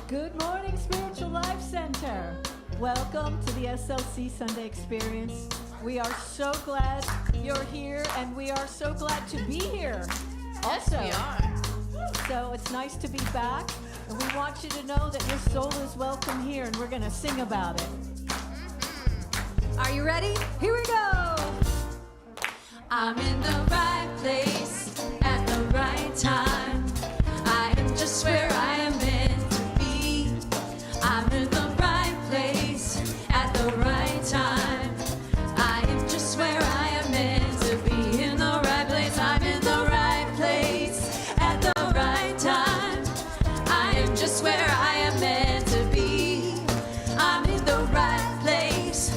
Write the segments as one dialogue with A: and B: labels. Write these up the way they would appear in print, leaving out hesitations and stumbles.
A: Good morning, Spiritual Life Center. Welcome to the SLC Sunday Experience. We are so glad you're here, and we are so glad to be here. Also,
B: Yes, we are.
A: So it's nice to be back, and we want you to know that your soul is welcome here, and we're going to sing about it. Are you ready? Here we go.
C: I'm in the right place at the right time. I am just where I am meant to be. I'm in the right place at the right time. I am just where I am meant to be. In the right place, I'm in the right place at the right time. I am just where I am meant to be. I'm in the right place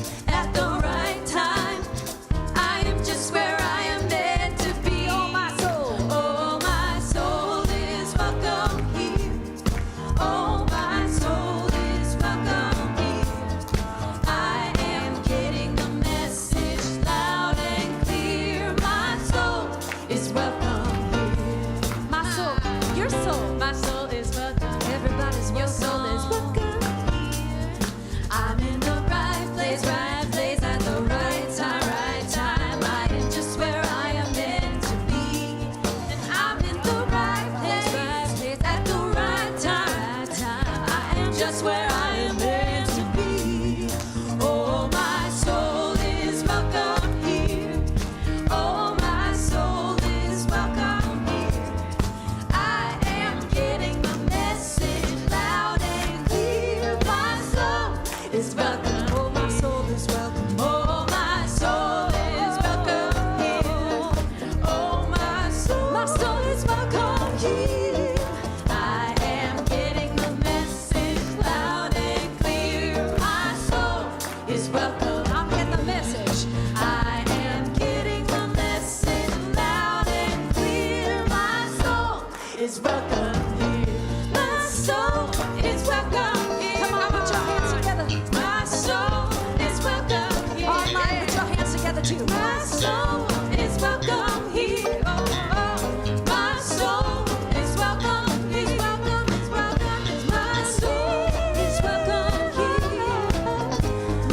C: I am getting the message loud and clear. My soul is welcome here. My soul is welcome here.
A: Come on, put your hands together.
C: My soul is welcome here.
A: Online, put your hands together too.
C: My soul is welcome here. Oh, oh. My soul is welcome. Is welcome. Is welcome. My soul is welcome here.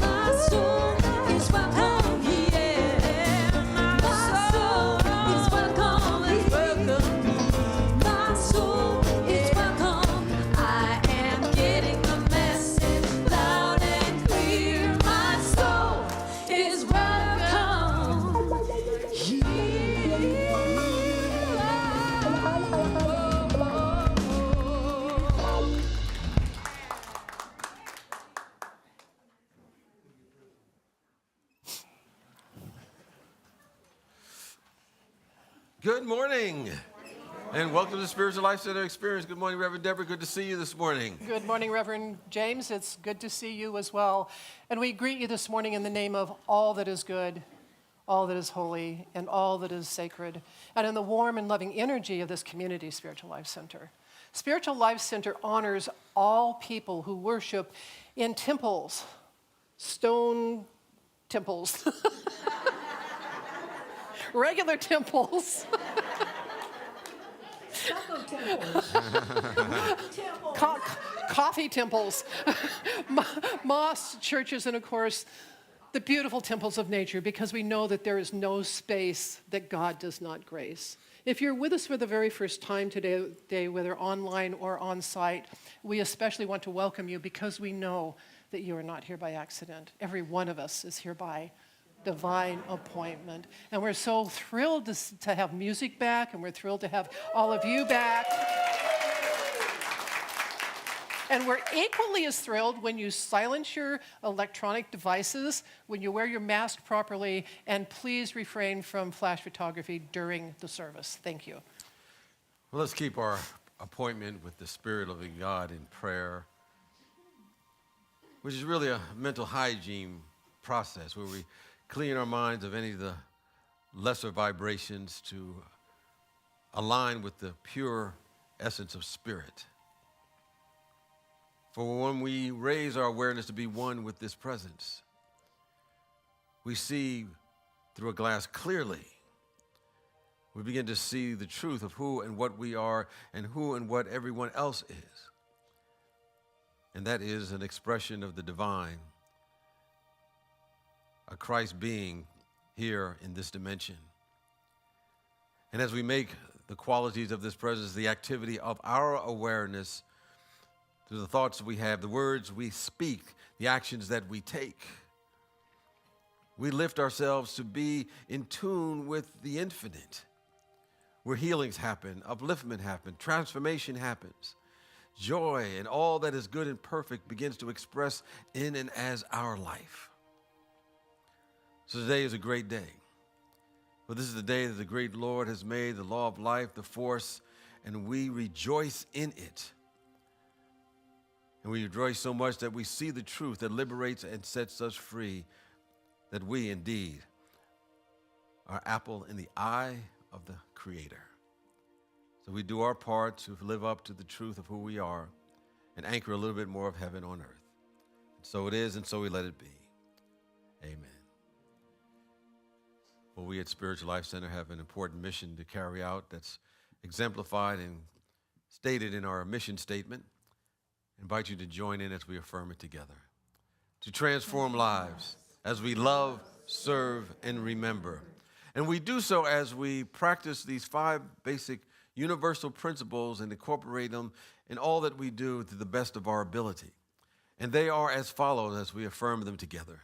C: My soul is welcome here. My soul is welcome. Is welcome. My soul is welcome. I am getting the message loud and clear. My soul is welcome here.
B: Good morning, and welcome to the Spiritual Life Center Experience. Good morning, Reverend Deborah. Good to see you this morning.
D: Good morning, Reverend James. It's good to see you as well. And we greet you this morning in the name of all that is good, all that is holy, and all that is sacred, and in the warm and loving energy of this community, Spiritual Life Center. Spiritual Life Center honors all people who worship in temples, stone temples, regular temples,
A: Taco temples. Temples.
D: coffee temples, mosques, churches, and of course, the beautiful temples of nature, because we know that there is no space that God does not grace. If you're with us for the very first time today, whether online or on site, we especially want to welcome you because we know that you are not here by accident. Every one of us is here by divine appointment. And we're so thrilled to have music back, and we're thrilled to have all of you back. And we're equally as thrilled when you silence your electronic devices, when you wear your mask properly, and please refrain from flash photography during the service. Thank you.
B: Well, let's keep our appointment with the Spirit of God in prayer, which is really a mental hygiene process where we clean our minds of any of the lesser vibrations to align with the pure essence of spirit. For when we raise our awareness to be one with this presence, we see through a glass clearly. We begin to see the truth of who and what we are and who and what everyone else is. And that is an expression of the divine, a Christ being here in this dimension. And as we make the qualities of this presence the activity of our awareness through the thoughts we have, the words we speak, the actions that we take, we lift ourselves to be in tune with the infinite, where healings happen, upliftment happens, transformation happens, joy and all that is good and perfect begins to express in and as our life. So today is a great day. For this is the day that the great Lord has made, the law of life, the force, and we rejoice in it. And we rejoice so much that we see the truth that liberates and sets us free, that we indeed are apple in the eye of the Creator. So we do our part to live up to the truth of who we are and anchor a little bit more of heaven on earth. And so it is, and so we let it be. Amen. Well, we at Spiritual Life Center have an important mission to carry out that's exemplified and stated in our mission statement. I invite you to join in as we affirm it together. To transform lives as we love, serve, and remember. And we do so as we practice these 5 basic universal principles and incorporate them in all that we do to the best of our ability. And they are as follows as we affirm them together.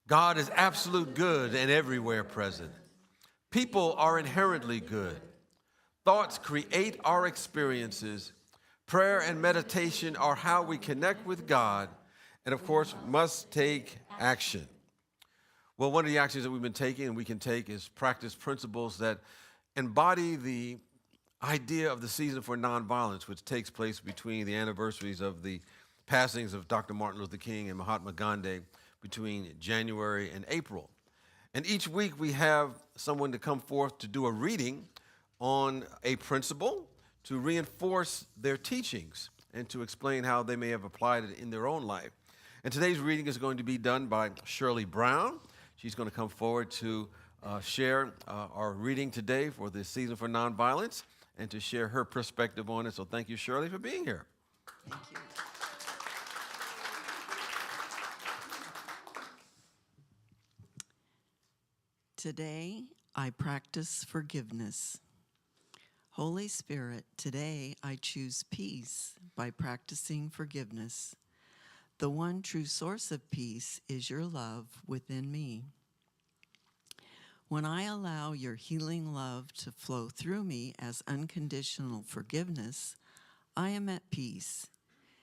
B: God is absolute good and everywhere present. People are inherently good. Thoughts create our experiences. Prayer and meditation are how we connect with God, and of course, must take action. Well, one of the actions that we've been taking and we can take is practice principles that embody the idea of the season for nonviolence, which takes place between the anniversaries of the passings of Dr. Martin Luther King and Mahatma Gandhi between January and April. And each week we have someone to come forth to do a reading on a principle to reinforce their teachings and to explain how they may have applied it in their own life. And today's reading is going to be done by Shirley Brown. She's going to come forward to share our reading today for the Season for Nonviolence and to share her perspective on it. So thank you, Shirley, for being here.
E: Thank you. Today, I practice forgiveness. Holy Spirit, today I choose peace by practicing forgiveness. The one true source of peace is your love within me. When I allow your healing love to flow through me as unconditional forgiveness, I am at peace.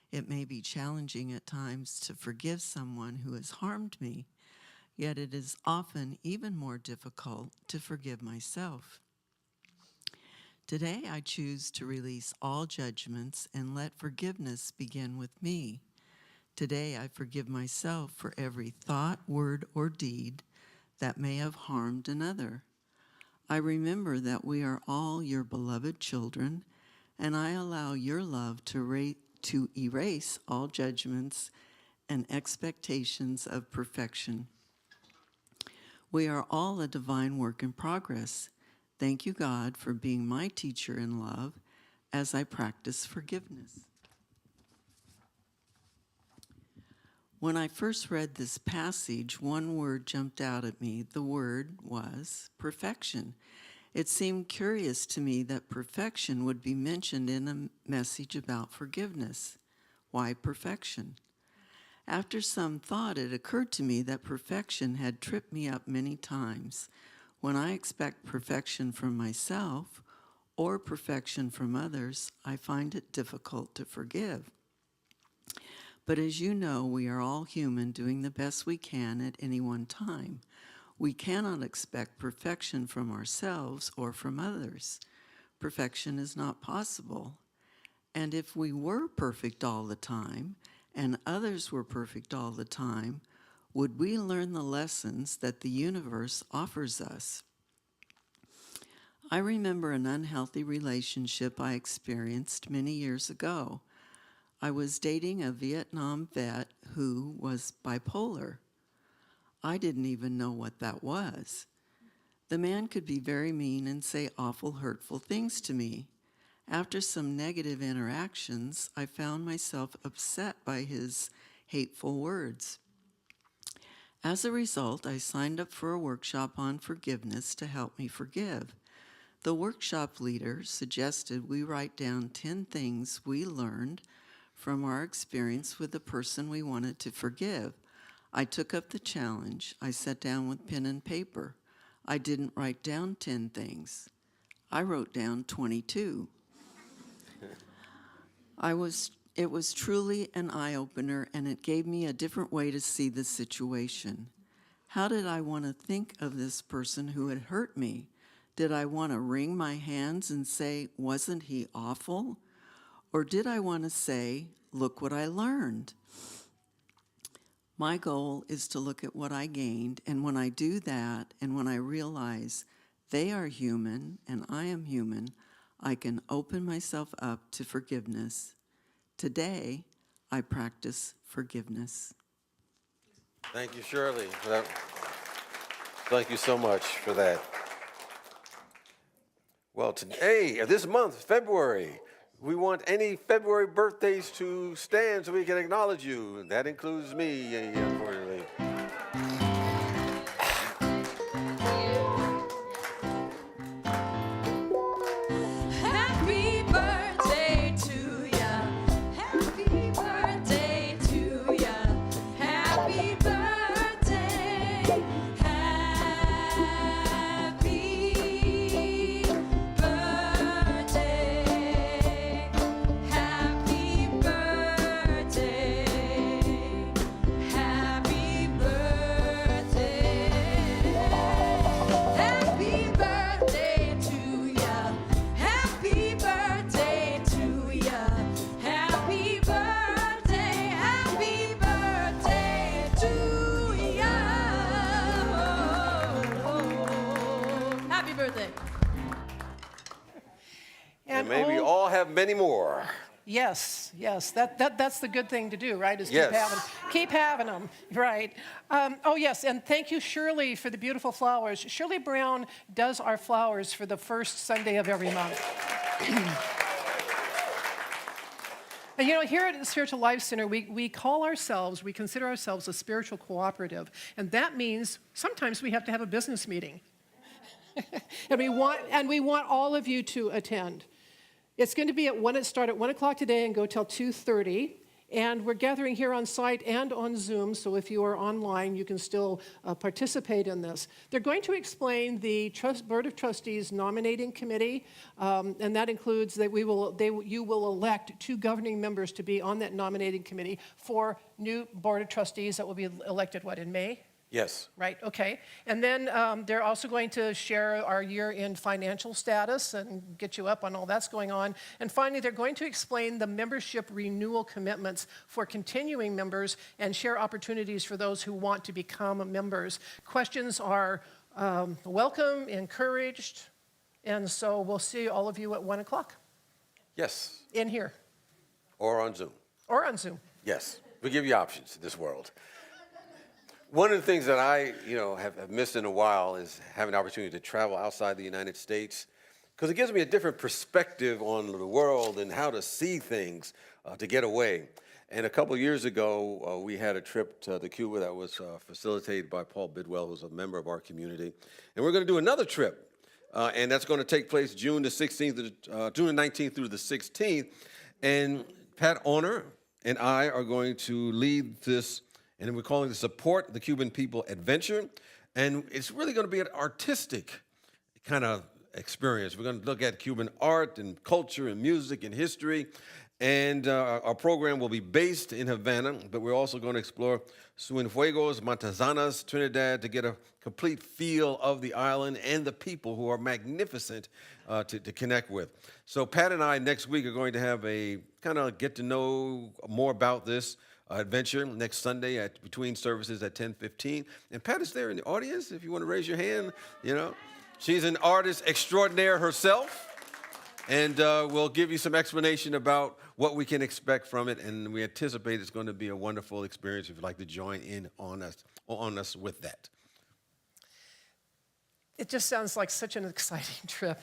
E: It may be challenging at times to forgive someone who has harmed me, yet it is often even more difficult to forgive myself. Today, I choose to release all judgments and let forgiveness begin with me. Today, I forgive myself for every thought, word, or deed that may have harmed another. I remember that we are all your beloved children, and I allow your love to erase all judgments and expectations of perfection. We are all a divine work in progress. Thank you, God, for being my teacher in love as I practice forgiveness. When I first read this passage, one word jumped out at me. The word was perfection. It seemed curious to me that perfection would be mentioned in a message about forgiveness. Why perfection? After some thought, it occurred to me that perfection had tripped me up many times. When I expect perfection from myself or perfection from others, I find it difficult to forgive. But as you know, we are all human doing the best we can at any one time. We cannot expect perfection from ourselves or from others. Perfection is not possible. And if we were perfect all the time, and others were perfect all the time, would we learn the lessons that the universe offers us? I remember an unhealthy relationship I experienced many years ago. I was dating a Vietnam vet who was bipolar. I didn't even know what that was. The man could be very mean and say awful, hurtful things to me. After some negative interactions, I found myself upset by his hateful words. As a result, I signed up for a workshop on forgiveness to help me forgive. The workshop leader suggested we write down 10 things we learned from our experience with the person we wanted to forgive. I took up the challenge. I sat down with pen and paper. I didn't write down 10 things. I wrote down 22. It was truly an eye-opener, and it gave me a different way to see the situation. How did I want to think of this person who had hurt me? Did I want to wring my hands and say, wasn't he awful? Or did I want to say, look what I learned? My goal is to look at what I gained, and when I do that, and when I realize they are human and I am human, I can open myself up to forgiveness. Today, I practice forgiveness.
B: Thank you, Shirley. Thank you so much for that. Well, today, this month, February, we want any February birthdays to stand so we can acknowledge you. That includes me, unfortunately.
C: Happy birthday to ya. Happy birthday to ya. Happy birthday. Happy birthday. Happy birthday. Happy
A: Happy birthday.
B: And may we all have many more.
D: Yes, that's the good thing to do, right? Is
B: Yes.
D: keep having them, right? Oh yes, and thank you, Shirley, for the beautiful flowers. Shirley Brown does our flowers for the first Sunday of every month. And you know, here at the Spiritual Life Center, we consider ourselves a spiritual cooperative, and that means sometimes we have to have a business meeting, and we want all of you to attend. It's going to be start at 1 o'clock today and go till 2:30. And we're gathering here on site and on Zoom, so if you are online, you can still participate in this. They're going to explain the Board of Trustees nominating committee, and that includes that you will elect 2 governing members to be on that nominating committee for new Board of Trustees that will be elected, in May?
B: Yes.
D: Right, okay. And then they're also going to share our year-end financial status and get you up on all that's going on. And finally, they're going to explain the membership renewal commitments for continuing members and share opportunities for those who want to become members. Questions are welcome, encouraged, and so we'll see all of you at 1 o'clock.
B: Yes.
D: In here.
B: Or on Zoom.
D: Or on Zoom.
B: Yes. We give you options in this world. One of the things that I, have missed in a while is having the opportunity to travel outside the United States, because it gives me a different perspective on the world and how to see things, to get away. And a couple of years ago, we had a trip to Cuba that was facilitated by Paul Bidwell, who's a member of our community. And we're going to do another trip, and that's going to take place June the 19th through the 16th. And Pat Honor and I are going to lead this, and we're calling it Support the Cuban People Adventure. And it's really going to be an artistic kind of experience. We're going to look at Cuban art and culture and music and history. And our program will be based in Havana, but we're also going to explore Cienfuegos, Mantazanas, Trinidad, to get a complete feel of the island and the people who are magnificent to connect with. So Pat and I next week are going to have a kind of get to know more about this adventure next Sunday between services at 10:15. And Pat is there in the audience if you want to raise your hand. She's an artist extraordinaire herself, and we'll give you some explanation about what we can expect from it, and we anticipate it's going to be a wonderful experience if you'd like to join in on us with that.
D: It just sounds like such an exciting trip.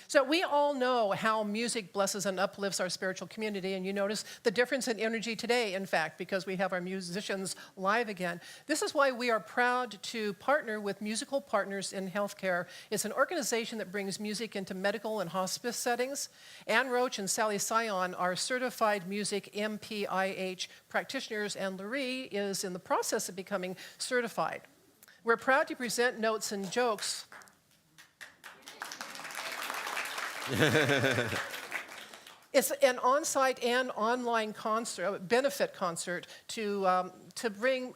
D: So we all know how music blesses and uplifts our spiritual community, and you notice the difference in energy today, in fact, because we have our musicians live again. This is why we are proud to partner with Musical Partners in Healthcare. It's an organization that brings music into medical and hospice settings. Ann Roach and Sally Sion are certified music MPIH practitioners, and Lurie is in the process of becoming certified. We're proud to present Notes and Jokes. It's an on-site and online concert, benefit concert to bring,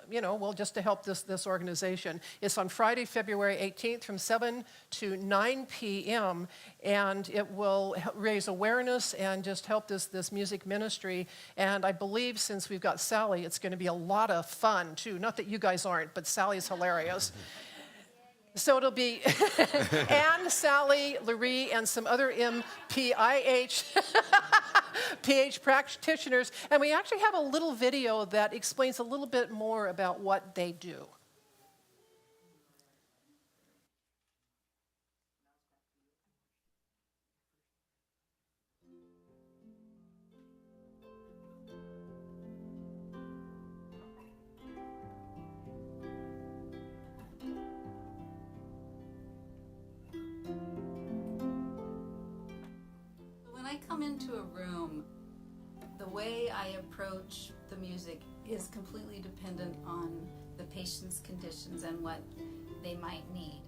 D: just to help this organization. It's on Friday, February 18th from 7 to 9 p.m., and it will raise awareness and just help this music ministry. And I believe since we've got Sally, it's going to be a lot of fun, too. Not that you guys aren't, but Sally's hilarious. So it'll be Anne, Sally, Lurie, and some other MPIH PH practitioners. And we actually have a little video that explains a little bit more about what they do.
F: When I come into a room, the way I approach the music is completely dependent on the patient's conditions and what they might need.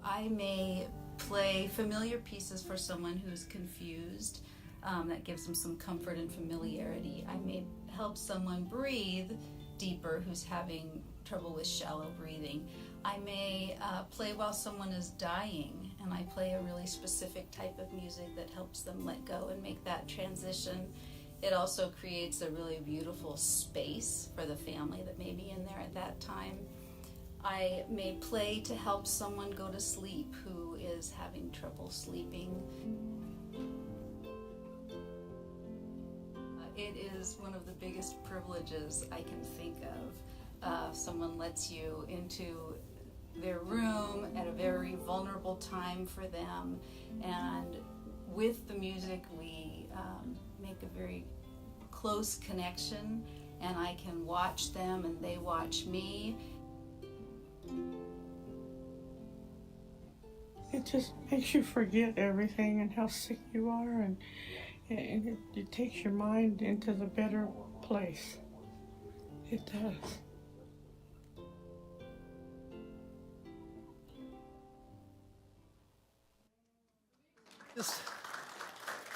F: I may play familiar pieces for someone who's confused, that gives them some comfort and familiarity. I may help someone breathe deeper who's having trouble with shallow breathing. I may play while someone is dying, and I play a really specific type of music that helps them let go and make that transition. It also creates a really beautiful space for the family that may be in there at that time. I may play to help someone go to sleep who is having trouble sleeping. It is one of the biggest privileges I can think of. Someone lets you into their room at a very vulnerable time for them, and with the music we make a very close connection, and I can watch them and they watch me.
G: It just makes you forget everything and how sick you are, and it takes your mind into the better place. It does.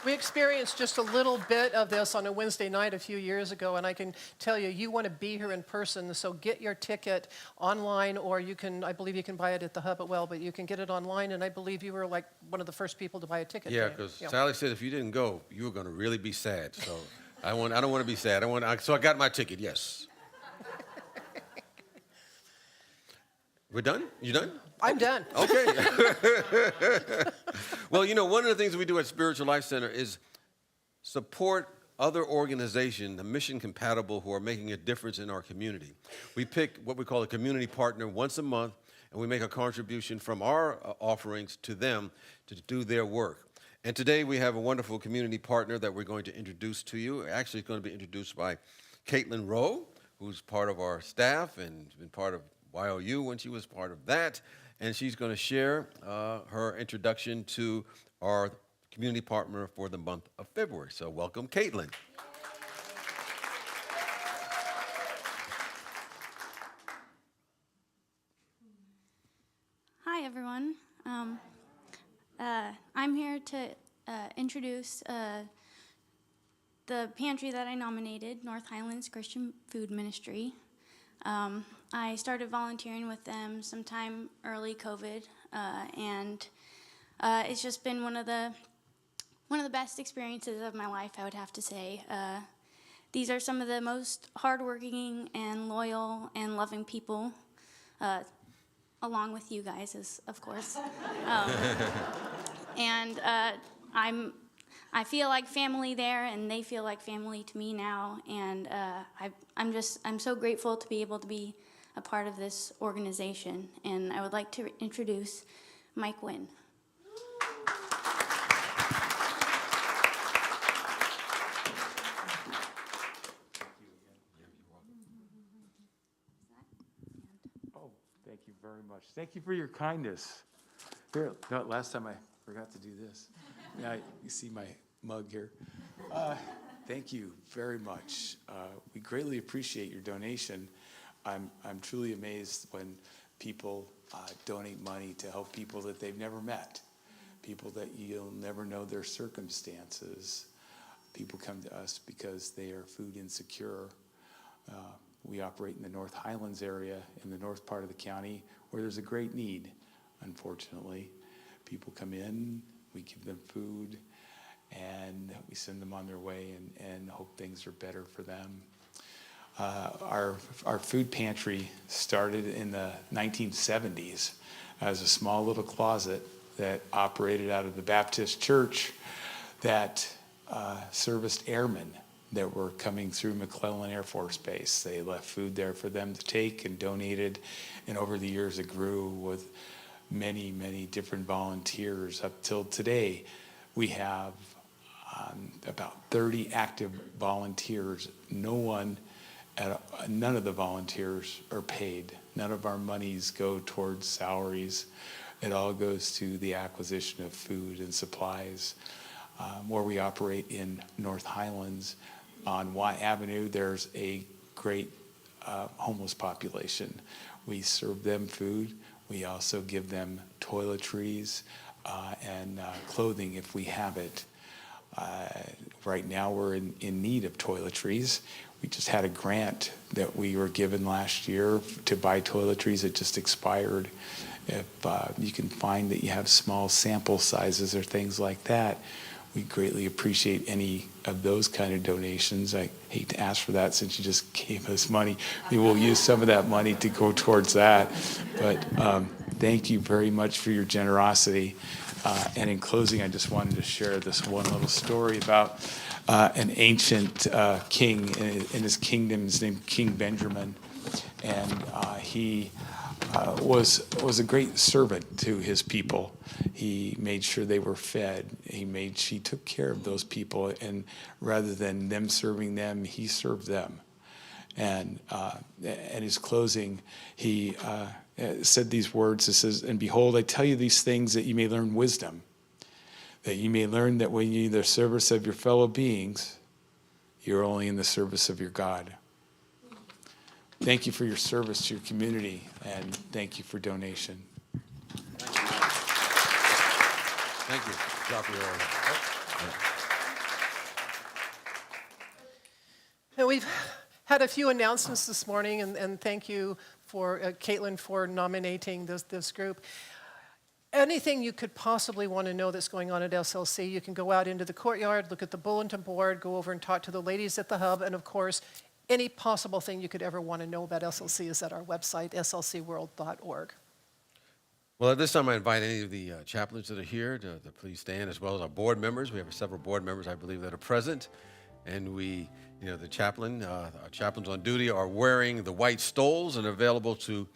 D: We experienced just a little bit of this on a Wednesday night a few years ago, and I can tell you, you want to be here in person, so get your ticket online, or you can, I believe you can buy it at the hub at Well, but you can get it online, and I believe you were like one of the first people to buy a ticket.
B: Yeah, because Sally said if you didn't go, you were going to really be sad. So I don't want to be sad. So I got my ticket, yes. We're done? You done?
D: I'm done.
B: Okay. Well, you know, one of the things we do at Spiritual Life Center is support other organizations, the mission compatible, who are making a difference in our community. We pick what we call a community partner once a month, and we make a contribution from our offerings to them to do their work. And today we have a wonderful community partner that we're going to introduce to you. Actually, it's going to be introduced by Caitlin Rowe, who's part of our staff and been part of YOU when she was part of that. And she's going to share her introduction to our community partner for the month of February. So welcome, Caitlin.
H: Hi, everyone. I'm here to introduce the pantry that I nominated, North Highlands Christian Food Ministry. I started volunteering with them sometime early COVID, and it's just been one of the best experiences of my life, I would have to say. These are some of the most hardworking and loyal and loving people, along with you guys, of course. And I feel like family there, and they feel like family to me now. And I'm so grateful to be able to be a part of this organization. And I would like to introduce Nguyen.
I: Oh, thank you very much. Thank you for your kindness. Here, no, last time I forgot to do this. Now you see my mug here. Thank you very much. We greatly appreciate your donation. I'm truly amazed when people donate money to help people that they've never met, people that you'll never know their circumstances. People come to us because they are food insecure. We operate in the North Highlands area, in the north part of the county, where there's a great need, unfortunately. People come in, we give them food, and we send them on their way and hope things are better for them. Our food pantry started in the 1970s as a small little closet that operated out of the Baptist church that serviced airmen that were coming through McClellan Air Force Base. They left food there for them to take and donated, and over the years it grew with many, many different volunteers. Up till today, we have about 30 active volunteers. None of the volunteers are paid. None of our monies go towards salaries. It all goes to the acquisition of food and supplies. Where we operate in North Highlands, on Y Avenue, there's a great homeless population. We serve them food. We also give them toiletries and clothing if we have it. Right now we're in need of toiletries. We just had a grant that we were given last year to buy toiletries. It just expired. If you can find that you have small sample sizes or things like that, we greatly appreciate any of those kind of donations. I hate to ask for that since you just gave us money. We will use some of that money to go towards that. But thank you very much for your generosity. And in closing, I just wanted to share this one little story about an ancient king in his kingdom. His name King Benjamin, and he was a great servant to his people. He made sure they were fed. He took care of those people, and rather than them serving them, he served them. And at his closing, he said these words. It says, "And behold, I tell you these things that you may learn wisdom, that you may learn that when you're in the service of your fellow beings, you're only in the service of your God." Thank you for your service to your community, and thank you for donation.
B: Thank you. Drop your
D: And we've had a few announcements this morning, and thank you for Caitlin for nominating this group. Anything you could possibly want to know that's going on at SLC, you can go out into the courtyard, look at the bulletin board, go over and talk to the ladies at the hub, and of course, any possible thing you could ever want to know about SLC is at our website, slcworld.org.
B: Well, at this time, I invite any of the chaplains that are here to please stand, as well as our board members. We have several board members, I believe, that are present. And we, the chaplain, our chaplains on duty are wearing the white stoles and available to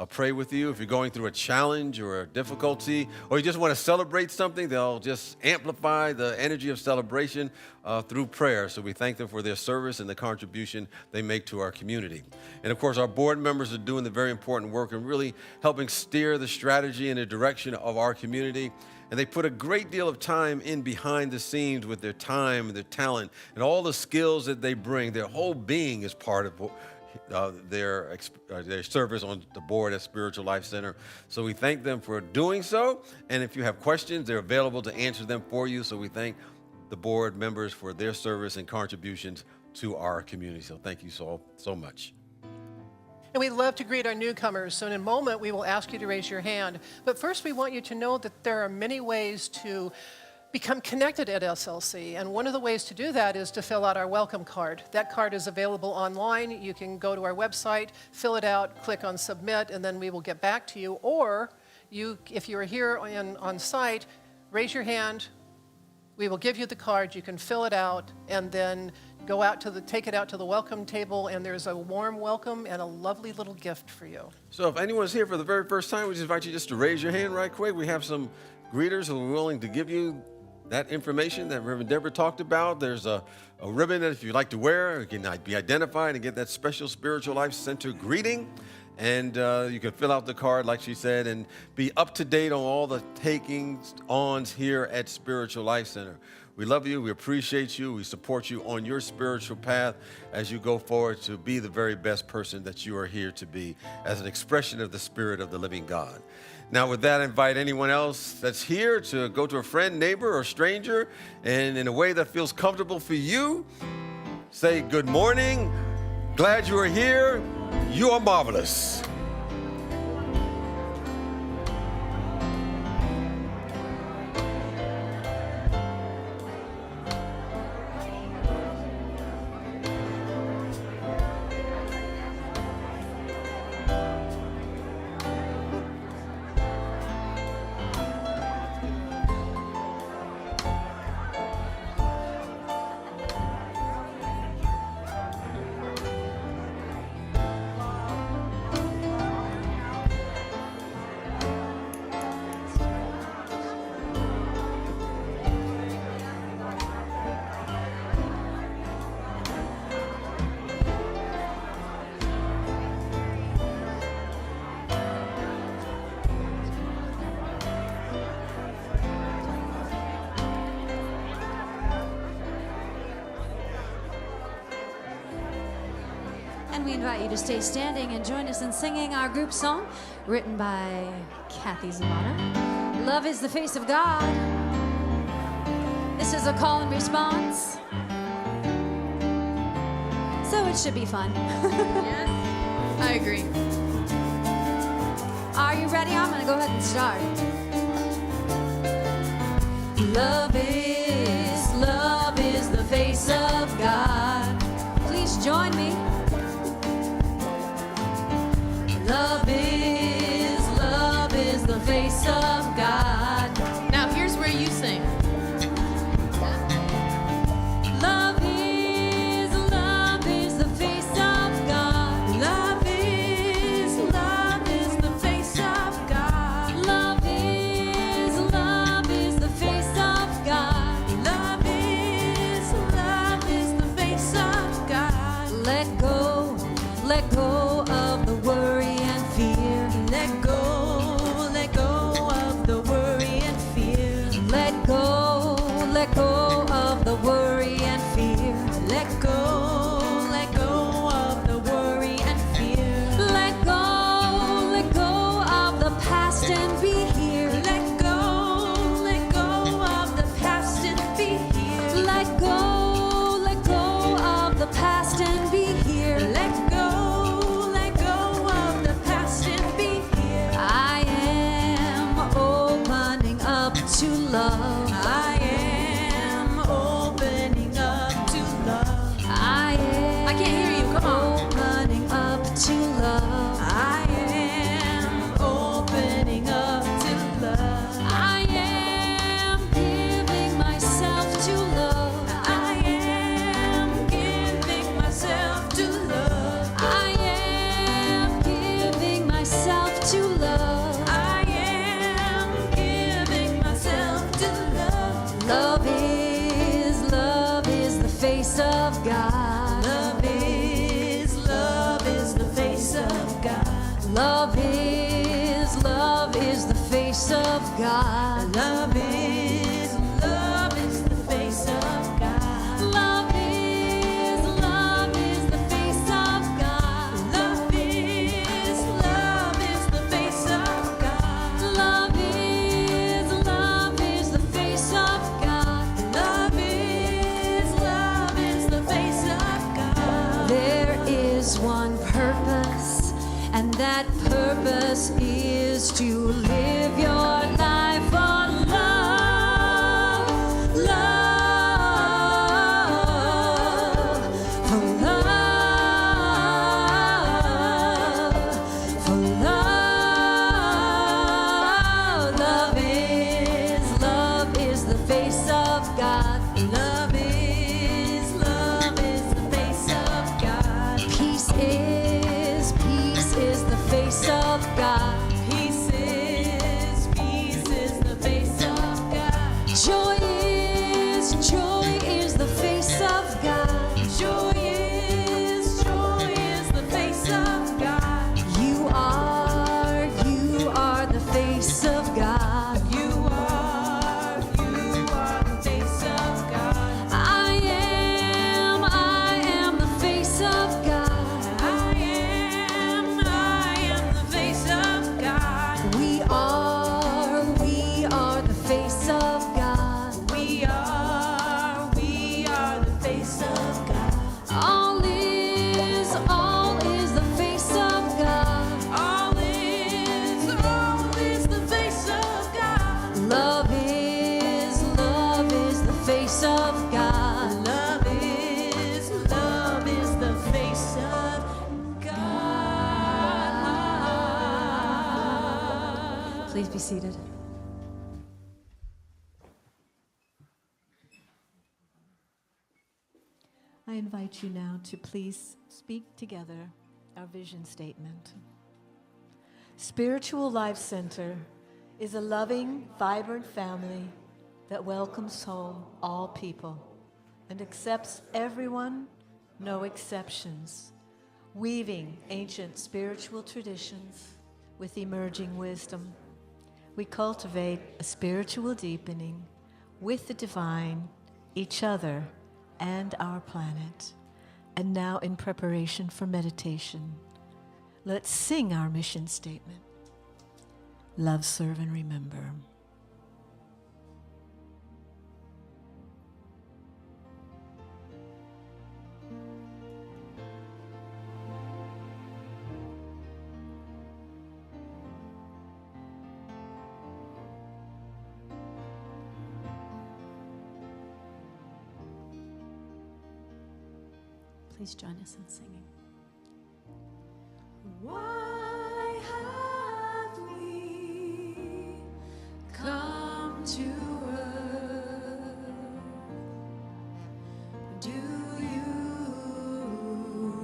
B: pray with you. If you're going through a challenge or a difficulty, or you just want to celebrate something, they'll just amplify the energy of celebration through prayer. So we thank them for their service and the contribution they make to our community. And of course, our board members are doing the very important work and really helping steer the strategy and the direction of our community. And they put a great deal of time in behind the scenes with their time and their talent and all the skills that they bring. Their whole being is part of their service on the board at Spiritual Life Center. So we thank them for doing so. And if you have questions, they're available to answer them for you. So we thank the board members for their service and contributions to our community. So thank you so much.
D: And we'd love to greet our newcomers. So in a moment, we will ask you to raise your hand. But first, we want you to know that there are many ways to become connected at SLC. And one of the ways to do that is to fill out our welcome card. That card is available online. You can go to our website, fill it out, click on submit, and then we will get back to you. Or if you're here on site, raise your hand. We will give you the card. You can fill it out and then take it out to the welcome table, and there's a warm welcome and a lovely little gift for you.
B: So if anyone's here for the very first time, we just invite you just to raise your hand right quick. We have some greeters who are willing to give you that information that Reverend Deborah talked about. There's a ribbon that if you'd like to wear, you can be identified and get that special Spiritual Life Center greeting. And you can fill out the card, like she said, and be up to date on all the takings-ons here at Spiritual Life Center. We love you. We appreciate you. We support you on your spiritual path as you go forward to be the very best person that you are here to be as an expression of the Spirit of the living God. Now, with that, I invite anyone else that's here to go to a friend, neighbor, or stranger, and in a way that feels comfortable for you, say good morning. Glad you are here. You are marvelous.
C: And we invite you to stay standing and join us in singing our group song, written by Kathy Zamata. Love is the face of God. This is a call and response, so it should be fun.
J: Yes, I agree.
C: Are you ready? I'm gonna go ahead and start. Love is face of God. Please join me. Love is the face of God.
J: Now here's where you sing.
C: Love is the face of God. Love is the face of God. Love is the face of God. Love is the face of God. Let go of the worry and fear. Let go of the worry and fear. Let go of the worry and fear. Let go of the worry and fear. Let go of the past and be here. Let go of the past and be here. Let go of the past and be here. Let go of the past and be here. I am opening up to love. I am opening up to love. I
J: can't hear you. Come on.
C: Opening up to love. I am opening up to love. I am giving myself to love. I am giving myself to love. I am giving myself to love. I am giving myself to love. Love is the face of God. Love is the face of God. Love is the face of God. Love is the face of God. Love is the face of God. Love is the face of God. Love is the face of God. Love is the face of God. There is one purpose, and that purpose is to live your life on love, for love. Love is the face of God. Love is the face of God. Peace is the face of God. Peace is the face of God. Joy is the face of God. Joy is the face of God. You are the face of God. You are the face of God. I am the face of God. I am the face of God. We are the face of God. We are the face of God. All is the face of God. All is the face of God. Love is the face of God. Love is the face of God. Please be seated.
A: I invite you now to please speak together our vision statement. Spiritual Life Center is a loving, vibrant family that welcomes home all people and accepts everyone, no exceptions, weaving ancient spiritual traditions with emerging wisdom. We cultivate a spiritual deepening with the divine, each other, and our planet. And now, in preparation for meditation, let's sing our mission statement. Love, serve, and remember.
C: Please join us in singing.
K: Why have we come to earth? Do you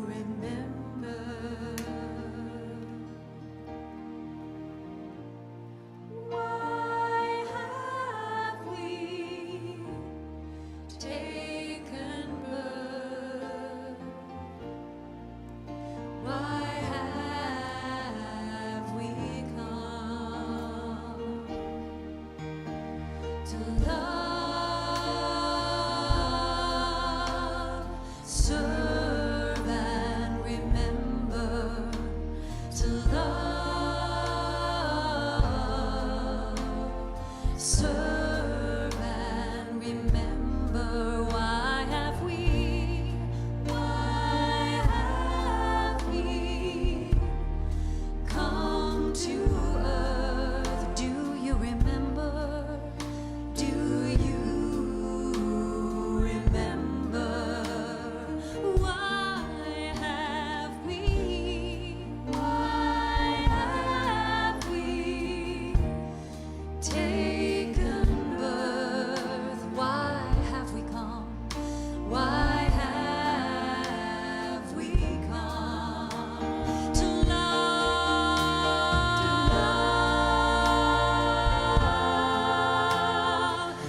K: remember? Why have we taken birth? Why have we come to love, serve and remember, to love, serve and remember? Why have we come to earth? Do you remember? Do you remember? Why have we taken birth? Why have we come? Why have we come to love,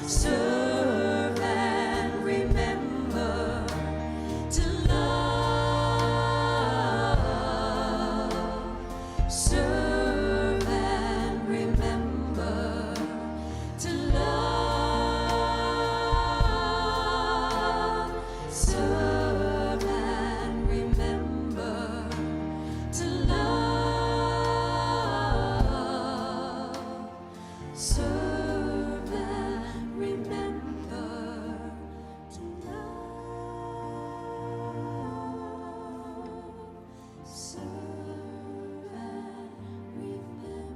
K: serve and remember, to love, serve and remember, to love, serve and remember, to love, serve and remember, to love, serve and remember.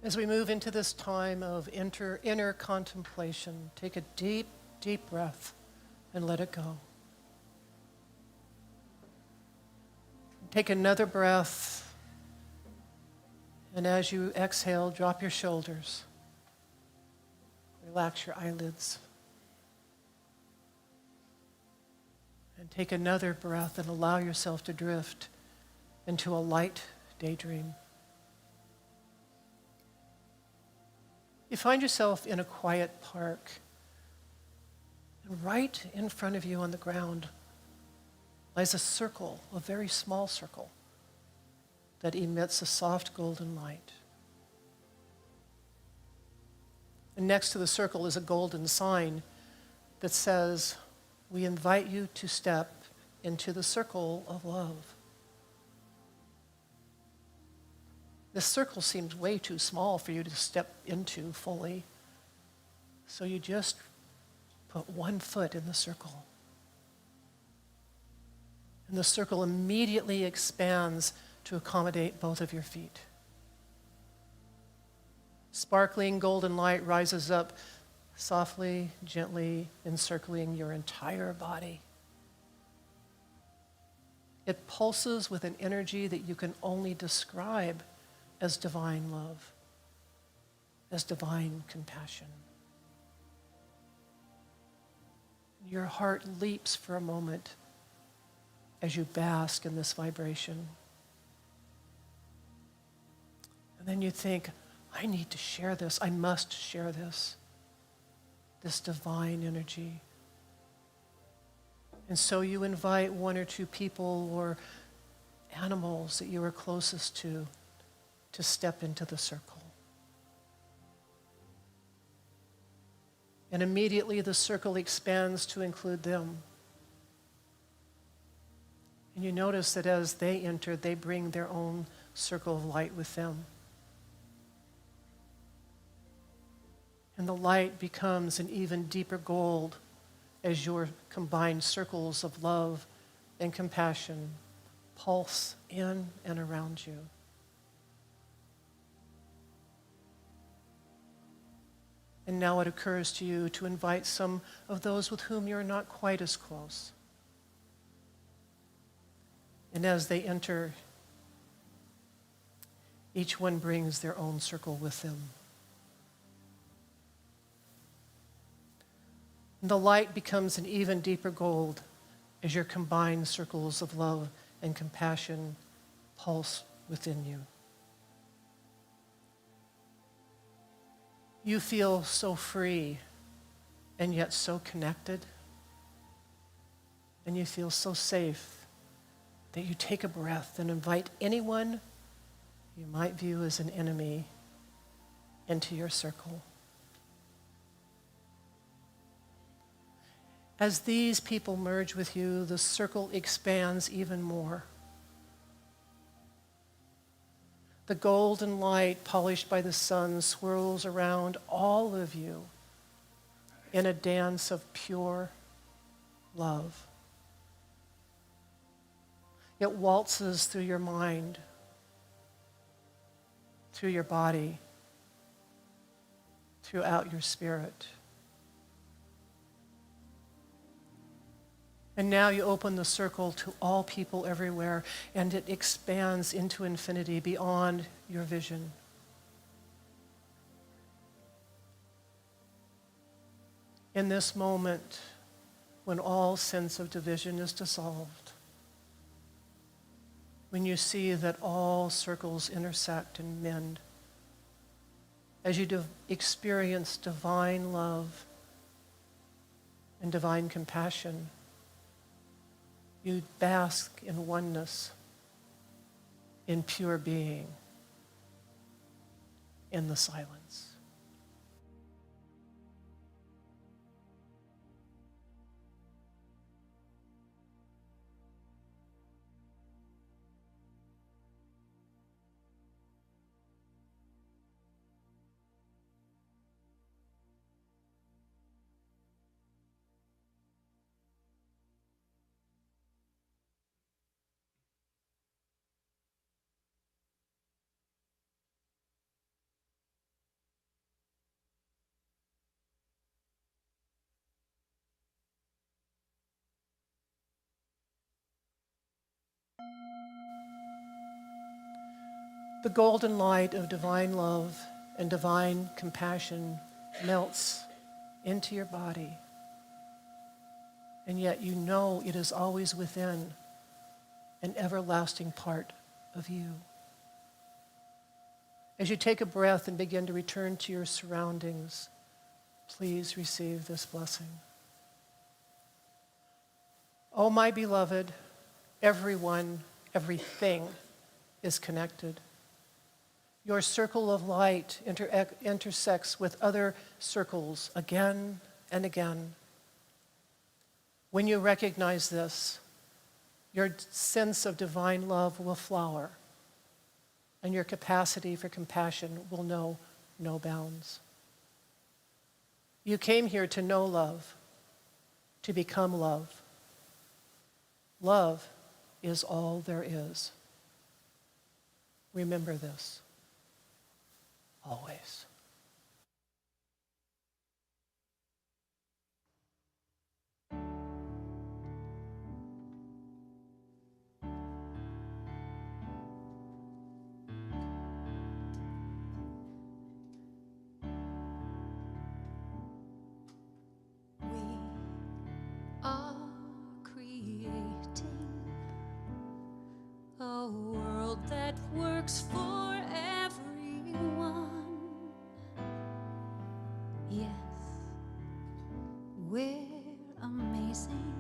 D: As we move into this time of inner contemplation, take a deep, deep breath and let it go. Take another breath, and as you exhale, drop your shoulders. Relax your eyelids. And take another breath and allow yourself to drift into a light daydream. You find yourself in a quiet park, and right in front of you on the ground lies a circle, a very small circle, that emits a soft golden light. And next to the circle is a golden sign that says, "We invite you to step into the circle of love." This circle seems way too small for you to step into fully, so you just put one foot in the circle. And the circle immediately expands to accommodate both of your feet. Sparkling golden light rises up softly, gently, encircling your entire body. It pulses with an energy that you can only describe as divine love, as divine compassion. Your heart leaps for a moment as you bask in this vibration. And then you think, I need to share this. I must share this divine energy. And so you invite one or two people or animals that you are closest to step into the circle. And immediately the circle expands to include them. And you notice that as they enter, they bring their own circle of light with them. And the light becomes an even deeper gold as your combined circles of love and compassion pulse in and around you. And now it occurs to you to invite some of those with whom you're not quite as close. And as they enter, each one brings their own circle with them. And the light becomes an even deeper gold as your combined circles of love and compassion pulse within you. You feel so free and yet so connected. And you feel so safe that you take a breath and invite anyone you might view as an enemy into your circle. As these people merge with you, the circle expands even more. The golden light polished by the sun swirls around all of you in a dance of pure love. It waltzes through your mind, through your body, throughout your spirit. And now you open the circle to all people everywhere, and it expands into infinity beyond your vision. In this moment, when all sense of division is dissolved, when you see that all circles intersect and mend, as you experience divine love and divine compassion, you bask in oneness, in pure being, in the silence. The golden light of divine love and divine compassion melts into your body, and yet you know it is always within, an everlasting part of you. As you take a breath and begin to return to your surroundings, please receive this blessing. Oh, my beloved, everyone, everything is connected. Your circle of light intersects with other circles again and again. When you recognize this, your sense of divine love will flower, and your capacity for compassion will know no bounds. You came here to know love, to become love. Love is all there is. Remember this. Always.
K: We are creating a world that works for everyone. Yes, we're amazing,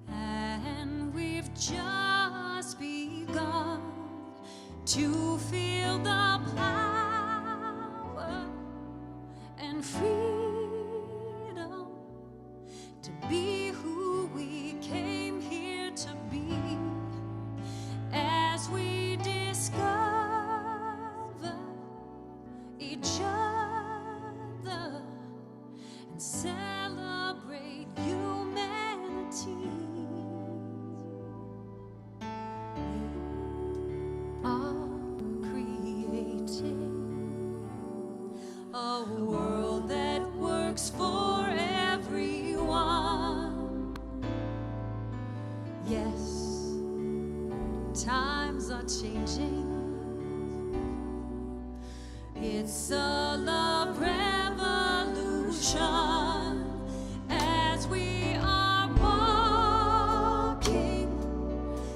K: and we've just begun to feel the power and freedom to be who we came here to be, as we discover each other and celebrate humanity. a world that works for everyone. Yes, times are changing. It's a love revolution as we are walking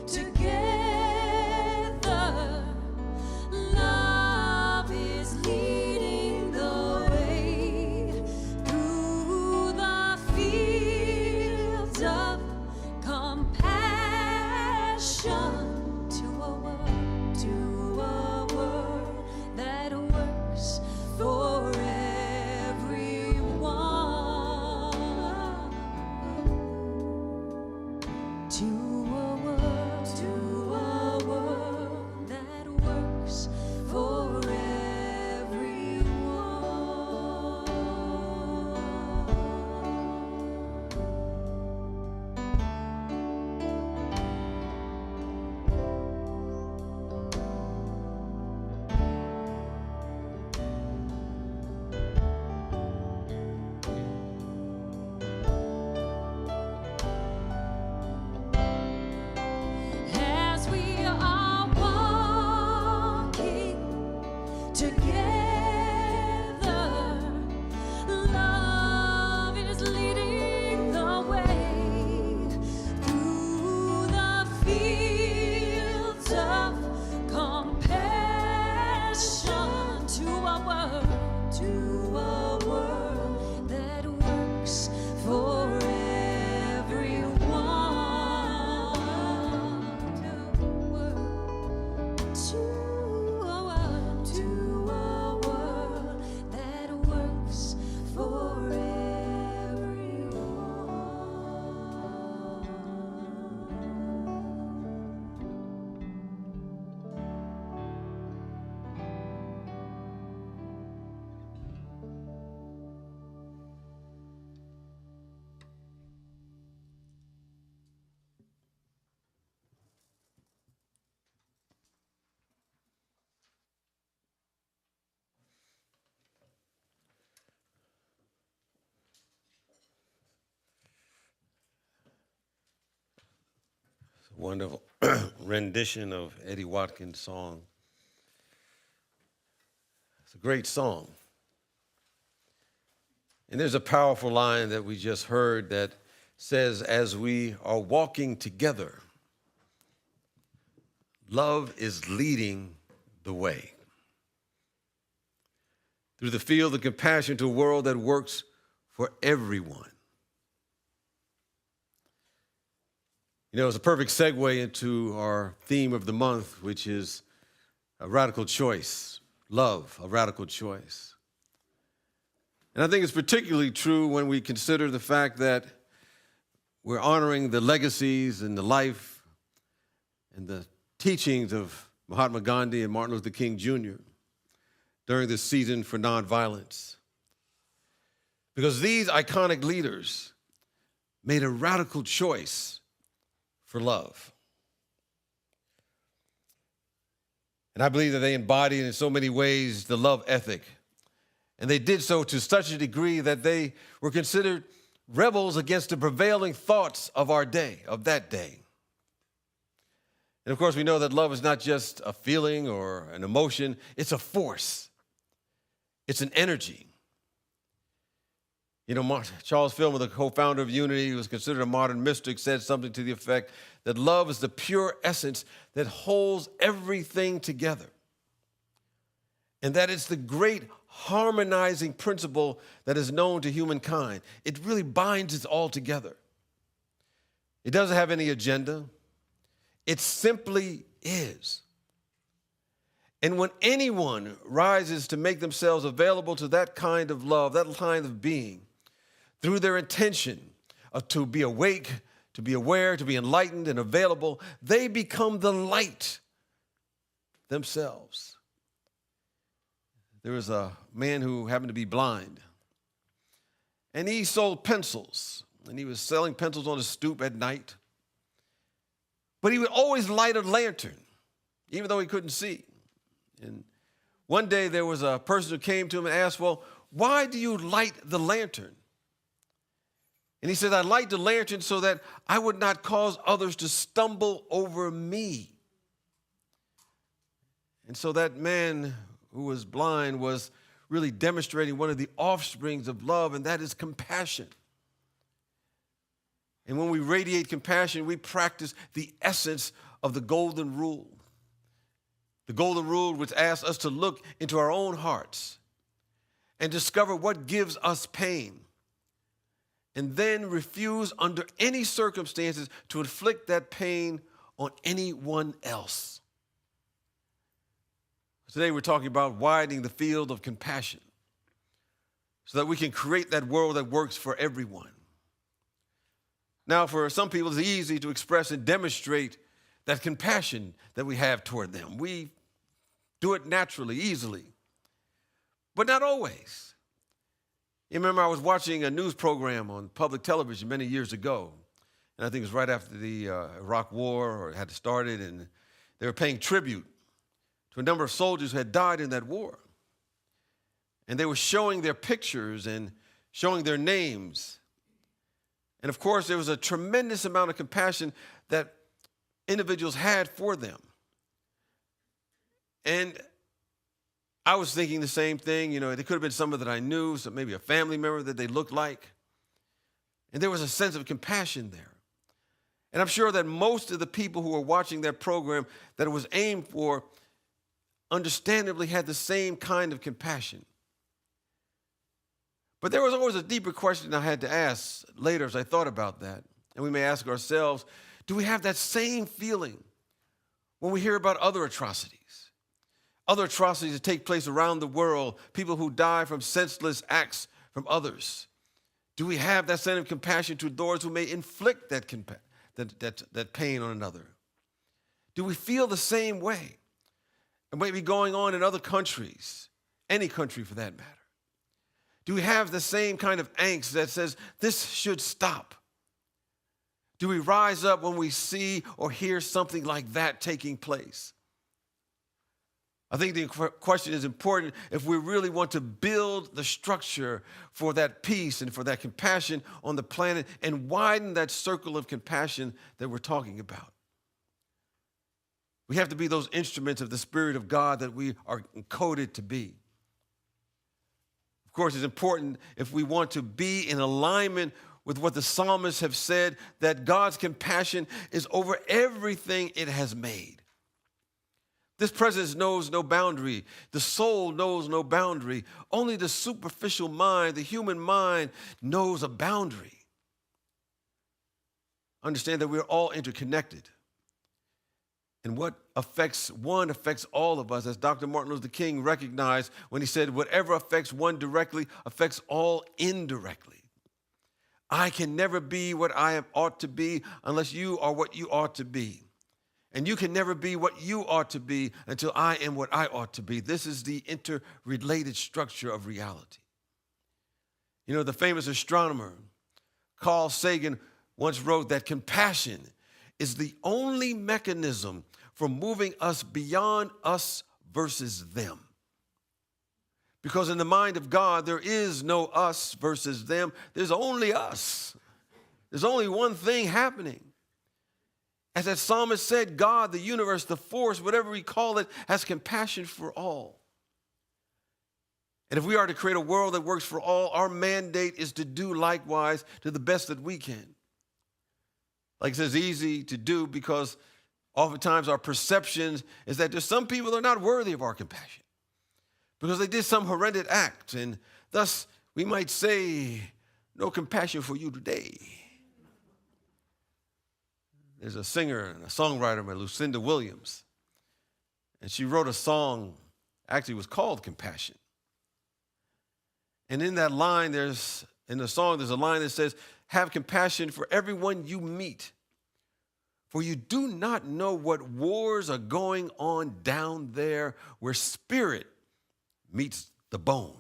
K: together. Love is leading the way through the fields of compassion to a world that works for everyone. To a world that works for as we are walking together, love is leading the way through the fields of compassion to a world that works for everyone. To a world that works for
B: Wonderful rendition of Eddie Watkins' song. It's a great song. And there's a powerful line that we just heard that says, as we are walking together, love is leading the way. Through the field of compassion to a world that works for everyone. You know, it's a perfect segue into our theme of the month, which is a radical choice, love, a radical choice. And I think it's particularly true when we consider the fact that we're honoring the legacies and the life and the teachings of Mahatma Gandhi and Martin Luther King Jr. during this season for nonviolence. Because these iconic leaders made a radical choice for love. And I believe that they embodied in so many ways the love ethic. And they did so to such a degree that they were considered rebels against the prevailing thoughts of our day, of that day. And of course, we know that love is not just a feeling or an emotion, it's a force. It's an energy. You know, Charles Phillips, the co-founder of Unity, who was considered a modern mystic, said something to the effect that love is the pure essence that holds everything together. And that it's the great harmonizing principle that is known to humankind. It really binds us all together. It doesn't have any agenda. It simply is. And when anyone rises to make themselves available to that kind of love, that kind of being, through their intention to be awake, to be aware, to be enlightened and available, they become the light themselves. There was a man who happened to be blind, and he sold pencils, and he was selling pencils on a stoop at night. But he would always light a lantern, even though he couldn't see. And One day there was a person who came to him and asked, well, why do you light the lantern? And he said, I light the lantern so that I would not cause others to stumble over me. And so that man who was blind was really demonstrating one of the offsprings of love, and that is compassion. And when we radiate compassion, we practice the essence of the golden rule. The golden rule which asks us to look into our own hearts and discover what gives us pain, and then refuse under any circumstances to inflict that pain on anyone else. Today we're talking about widening the field of compassion so that we can create that world that works for everyone. Now, for some people, it's easy to express and demonstrate that compassion that we have toward them. We do it naturally, easily, but not always. You remember I was watching a news program on public television many years ago, and I think it was right after the Iraq War, or it had started, and they were paying tribute to a number of soldiers who had died in that war. And they were showing their pictures and showing their names. And of course, there was a tremendous amount of compassion that individuals had for them. And I was thinking the same thing. You know, they could have been someone that I knew, so maybe a family member that they looked like. And there was a sense of compassion there. And I'm sure that most of the people who were watching that program that it was aimed for understandably had the same kind of compassion. But there was always a deeper question I had to ask later as I thought about that. And we may ask ourselves, do we have that same feeling when we hear about other atrocities? Other atrocities that take place around the world, people who die from senseless acts from others. Do we have that same compassion to those who may inflict that pain on another? Do we feel the same way? It might be going on in other countries, any country for that matter. Do we have the same kind of angst that says this should stop? Do we rise up when we see or hear something like that taking place? I think the question is important if we really want to build the structure for that peace and for that compassion on the planet and widen that circle of compassion that we're talking about. We have to be those instruments of the Spirit of God that we are encoded to be. Of course, it's important if we want to be in alignment with what the psalmists have said, that God's compassion is over everything it has made. This presence knows no boundary. The soul knows no boundary. Only the superficial mind, the human mind, knows a boundary. Understand that we're all interconnected. And what affects one affects all of us, as Dr. Martin Luther King recognized when he said, whatever affects one directly affects all indirectly. I can never be what I ought to be unless you are what you ought to be. And you can never be what you ought to be until I am what I ought to be. This is the interrelated structure of reality. You know, the famous astronomer Carl Sagan once wrote that compassion is the only mechanism for moving us beyond us versus them. Because in the mind of God, there is no us versus them. There's only us. There's only one thing happening. As that psalmist said, God, the universe, the force, whatever we call it, has compassion for all. And if we are to create a world that works for all, our mandate is to do likewise to the best that we can. Like it says, easy to do because oftentimes our perception is that there's some people that are not worthy of our compassion because they did some horrendous act, and thus we might say, no compassion for you today. There's a singer and a songwriter named Lucinda Williams, and she wrote a song, actually it was called Compassion. And in that line, in the song, there's a line that says, have compassion for everyone you meet, for you do not know what wars are going on down there where spirit meets the bone.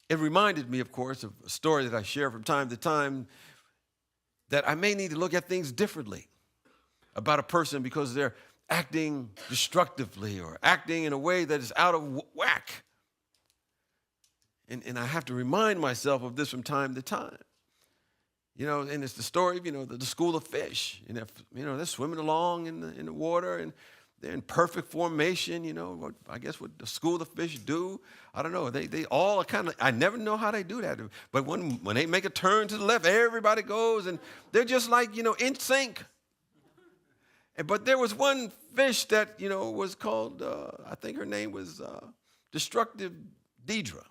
B: It reminded me, of course, of a story that I share from time to time that I may need to look at things differently about a person because their acting destructively or acting in a way that is out of whack. And I have to remind myself of this from time to time. And it's the story of, the school of fish. They're swimming along in the water, and they're in perfect formation. I guess what the school of fish do, I don't know. They all are kind of, I never know how they do that. But when they make a turn to the left, everybody goes, and they're just like, in sync. But there was one fish that, was called, I think her name was Destructive Deidre.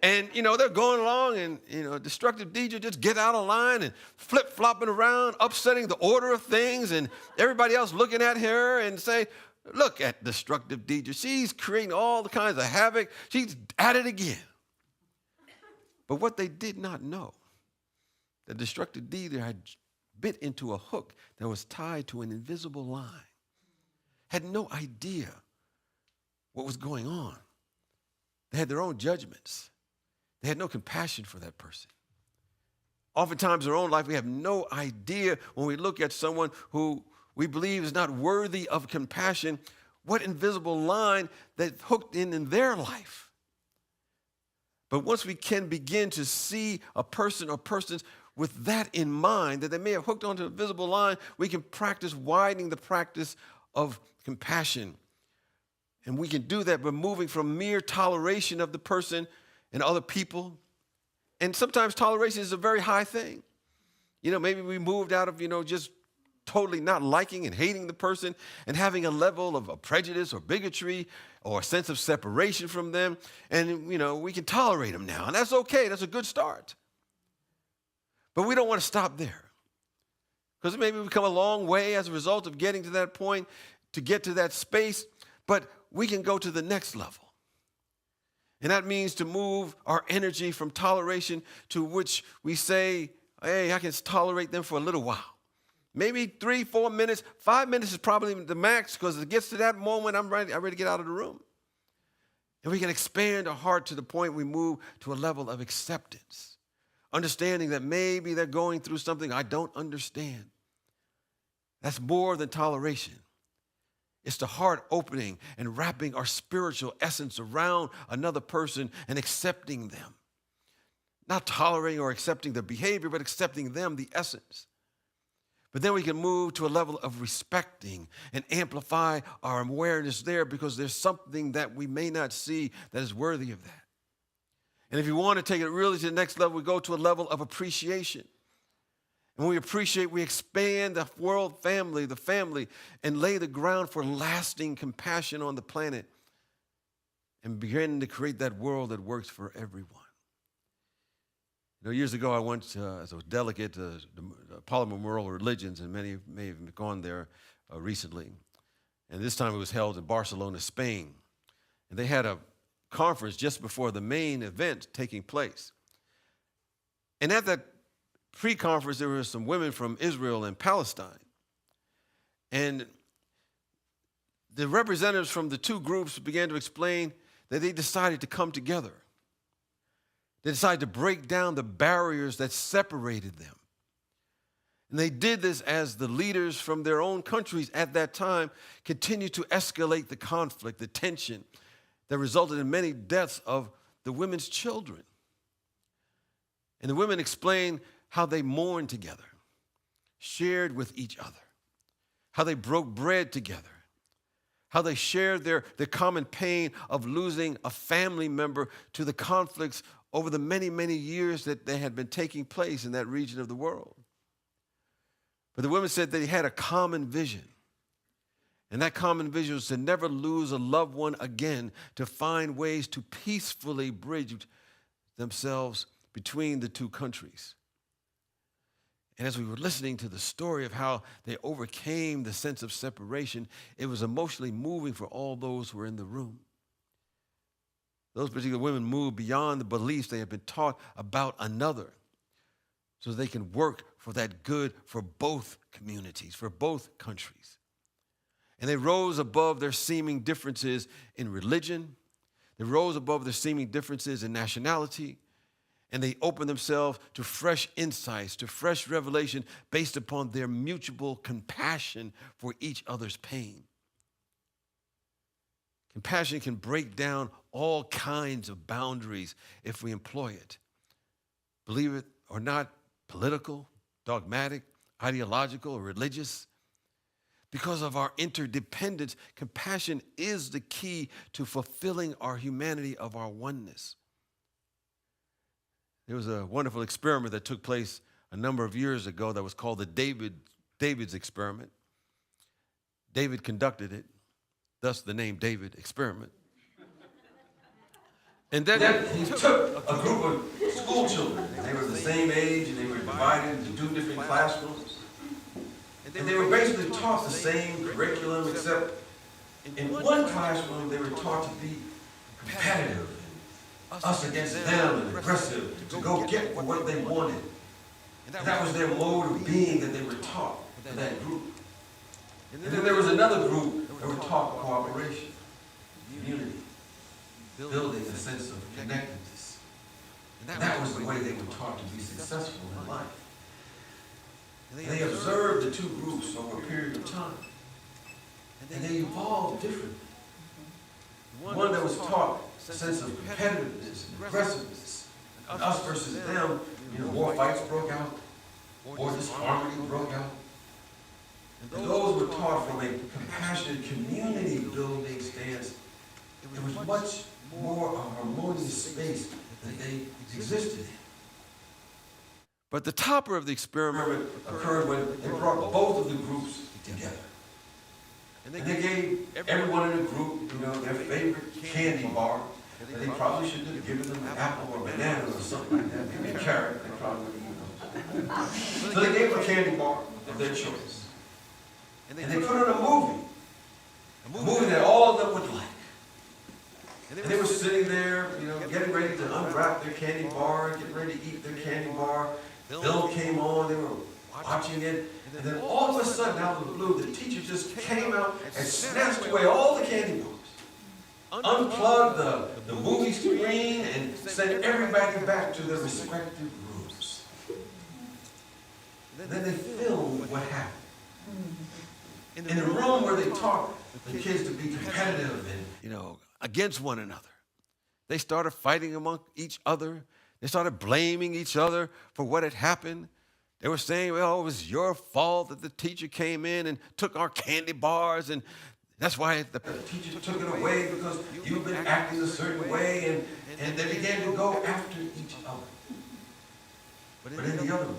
B: And, they're going along, and, Destructive Deidre just get out of line and flip-flopping around, upsetting the order of things, and everybody else looking at her and say, look at Destructive Deidre. She's creating all the kinds of havoc. She's at it again. But what they did not know, that Destructive Deidre had bit into a hook that was tied to an invisible line, had no idea what was going on. They had their own judgments. They had no compassion for that person. Oftentimes in our own life, we have no idea when we look at someone who we believe is not worthy of compassion, what invisible line that's hooked in their life. But once we can begin to see a person or persons with that in mind, that they may have hooked onto a visible line, we can practice widening the practice of compassion. And we can do that by moving from mere toleration of the person and other people. And sometimes toleration is a very high thing. Maybe we moved out of, just totally not liking and hating the person and having a level of prejudice or bigotry or a sense of separation from them. And, we can tolerate them now. And that's okay. That's a good start. But we don't want to stop there. Because maybe we've come a long way as a result of getting to that point, to get to that space. But we can go to the next level. And that means to move our energy from toleration to which we say, hey, I can tolerate them for a little while. Maybe 3, 4 minutes, 5 minutes is probably the max, because it gets to that moment, I'm ready to get out of the room. And we can expand our heart to the point we move to a level of acceptance, understanding that maybe they're going through something I don't understand. That's more than toleration. It's the heart opening and wrapping our spiritual essence around another person and accepting them. Not tolerating or accepting their behavior, but accepting them, the essence. But then we can move to a level of respecting and amplify our awareness there, because there's something that we may not see that is worthy of that. And if you want to take it really to the next level, we go to a level of appreciation. And when we appreciate, we expand the world family, the family, and lay the ground for lasting compassion on the planet and begin to create that world that works for everyone. Years ago, I went as a delegate to the Parliament of World Religions, and many may have gone there recently. And this time it was held in Barcelona, Spain. And they had a conference just before the main event taking place. And at that pre-conference, there were some women from Israel and Palestine. And the representatives from the two groups began to explain that they decided to come together. They decided to break down the barriers that separated them. And they did this as the leaders from their own countries at that time continued to escalate the conflict, the tension that resulted in many deaths of the women's children. And the women explained how they mourned together, shared with each other, how they broke bread together, how they shared their common pain of losing a family member to the conflicts over the many, many years that they had been taking place in that region of the world. But the women said they had a common vision. And that common vision was to never lose a loved one again, to find ways to peacefully bridge themselves between the two countries. And as we were listening to the story of how they overcame the sense of separation, it was emotionally moving for all those who were in the room. Those particular women moved beyond the beliefs they had been taught about another, so they can work for that good for both communities, for both countries. And they rose above their seeming differences in religion. They rose above their seeming differences in nationality. And they open themselves to fresh insights, to fresh revelation based upon their mutual compassion for each other's pain. Compassion can break down all kinds of boundaries if we employ it. Believe it or not, political, dogmatic, ideological, or religious. Because of our interdependence, compassion is the key to fulfilling our humanity of our oneness. There was a wonderful experiment that took place a number of years ago that was called the David's experiment. David conducted it, thus the name David experiment. And then he took a group of school children. They were the same age and they were divided into 2 different classrooms. And they were basically taught the same curriculum, except in one classroom they were taught to be competitive, us against them, and aggressive, to go get for what they wanted. And that was their mode of being that they were taught in that group. And then there was another group that were taught cooperation, unity, building a sense of connectedness. And that was the way they were taught to be successful in life. And they observed the 2 groups over a period of time. And they evolved differently. One that was taught a sense of competitiveness and aggressiveness, and us versus them, more fights broke out, more disharmony broke out. And those were taught from a compassionate community building stance. It was much more a harmonious space that they existed in. But the topper of the experiment occurred when they brought both of the groups together. And they gave everyone in the group, their favorite candy bar. And they probably shouldn't have given them an apple or banana or something like that. Maybe a carrot, they probably would have eaten those. So they gave them a candy bar of their choice. And they put on a movie that all of them would like. And they were sitting there, getting ready to unwrap their candy bar, getting ready to eat their candy bar. Film came on, they were watching it, and then all of a sudden, out of the blue, the teacher just came out and snatched away all the candy bars, unplugged the movie screen, and sent everybody back to their respective rooms. Then they filmed what happened. In the room where they taught the kids to be competitive and, against one another. They started fighting among each other. They started blaming each other for what had happened. They were saying, well, it was your fault that the teacher came in and took our candy bars, and that's why the teacher took it away because you've been acting a certain way, and they began to go after each other. But in the other room,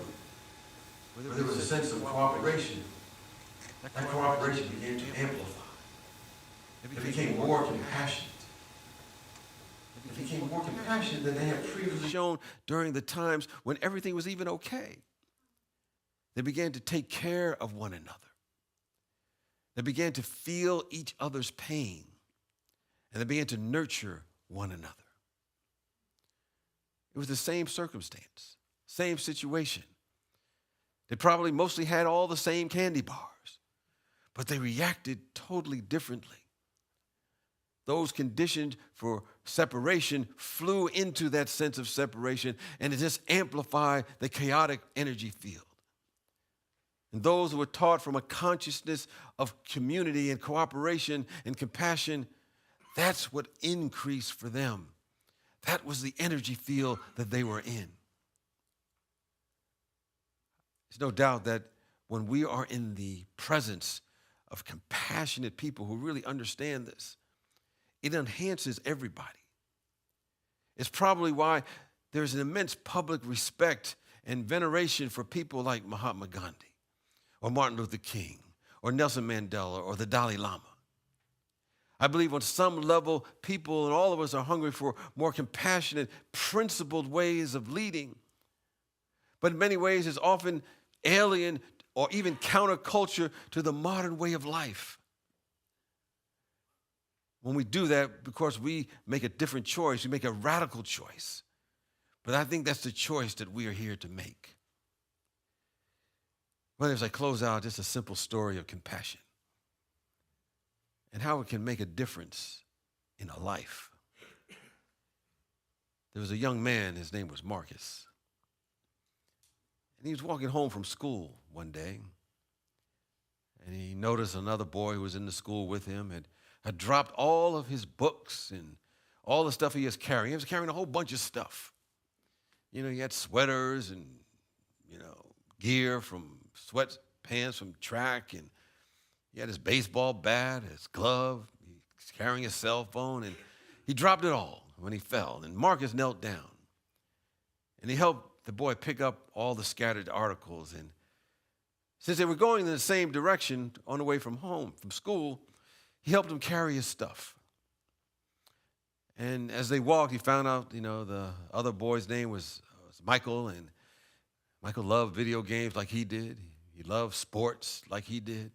B: where there was a sense of cooperation, that cooperation began to amplify. It became more compassionate. It became more compassionate than they had previously shown during the times when everything was even okay. They began to take care of one another. They began to feel each other's pain, and they began to nurture one another. It was the same circumstance, same situation. They probably mostly had all the same candy bars, but they reacted totally differently. Those conditioned for separation flew into that sense of separation, and it just amplified the chaotic energy field. And those who were taught from a consciousness of community and cooperation and compassion, that's what increased for them. That was the energy field that they were in. There's no doubt that when we are in the presence of compassionate people who really understand this, it enhances everybody. It's probably why there's an immense public respect and veneration for people like Mahatma Gandhi or Martin Luther King or Nelson Mandela or the Dalai Lama. I believe on some level, people and all of us are hungry for more compassionate, principled ways of leading. But in many ways, it's often alien or even counterculture to the modern way of life. When we do that, because we make a different choice, we make a radical choice. But I think that's the choice that we are here to make. Well, as I close out, just a simple story of compassion and how it can make a difference in a life. there was a young man, his name was Marcus. And he was walking home from school one day, and he noticed another boy who was in the school with him had dropped all of his books and all the stuff he was carrying. He was carrying a whole bunch of stuff. You know, he had sweaters and, gear from sweatpants from track, and he had his baseball bat, his glove, he was carrying his cell phone, and he dropped it all when he fell. And Marcus knelt down, and he helped the boy pick up all the scattered articles. And since they were going in the same direction on the way from home, from school, he helped him carry his stuff. And as they walked, he found out, the other boy's name was Michael, and Michael loved video games like he did. He loved sports like he did.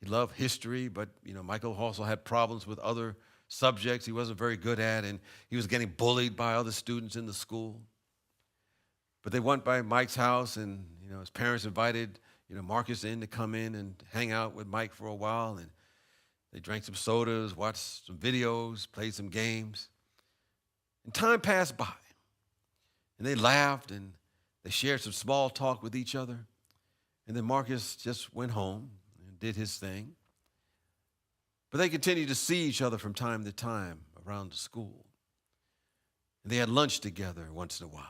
B: He loved history, but, Michael also had problems with other subjects he wasn't very good at, and he was getting bullied by other students in the school. But they went by Mike's house, and, his parents invited, Marcus in to come in and hang out with Mike for a while, and they drank some sodas, watched some videos, played some games. And time passed by, and they laughed, and they shared some small talk with each other. And then Marcus just went home and did his thing. But they continued to see each other from time to time around the school. And they had lunch together once in a while.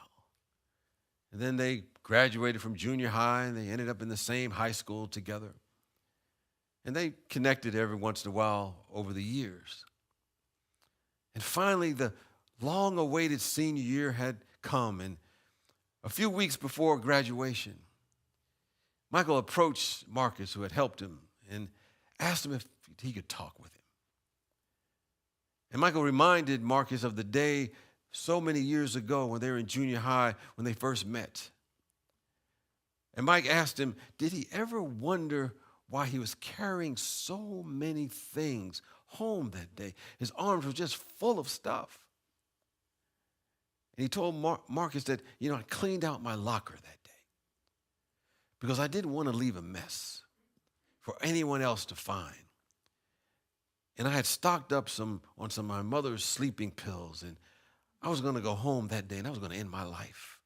B: And then they graduated from junior high, and they ended up in the same high school together. And they connected every once in a while over the years. And finally, the long-awaited senior year had come, and a few weeks before graduation, Michael approached Marcus, who had helped him, and asked him if he could talk with him. And Michael reminded Marcus of the day so many years ago when they were in junior high, when they first met. And Mike asked him, did he ever wonder why he was carrying so many things home that day? His arms were just full of stuff. And he told Marcus that, I cleaned out my locker that day because I didn't want to leave a mess for anyone else to find. And I had stocked up on some of my mother's sleeping pills, and I was going to go home that day, and I was going to end my life.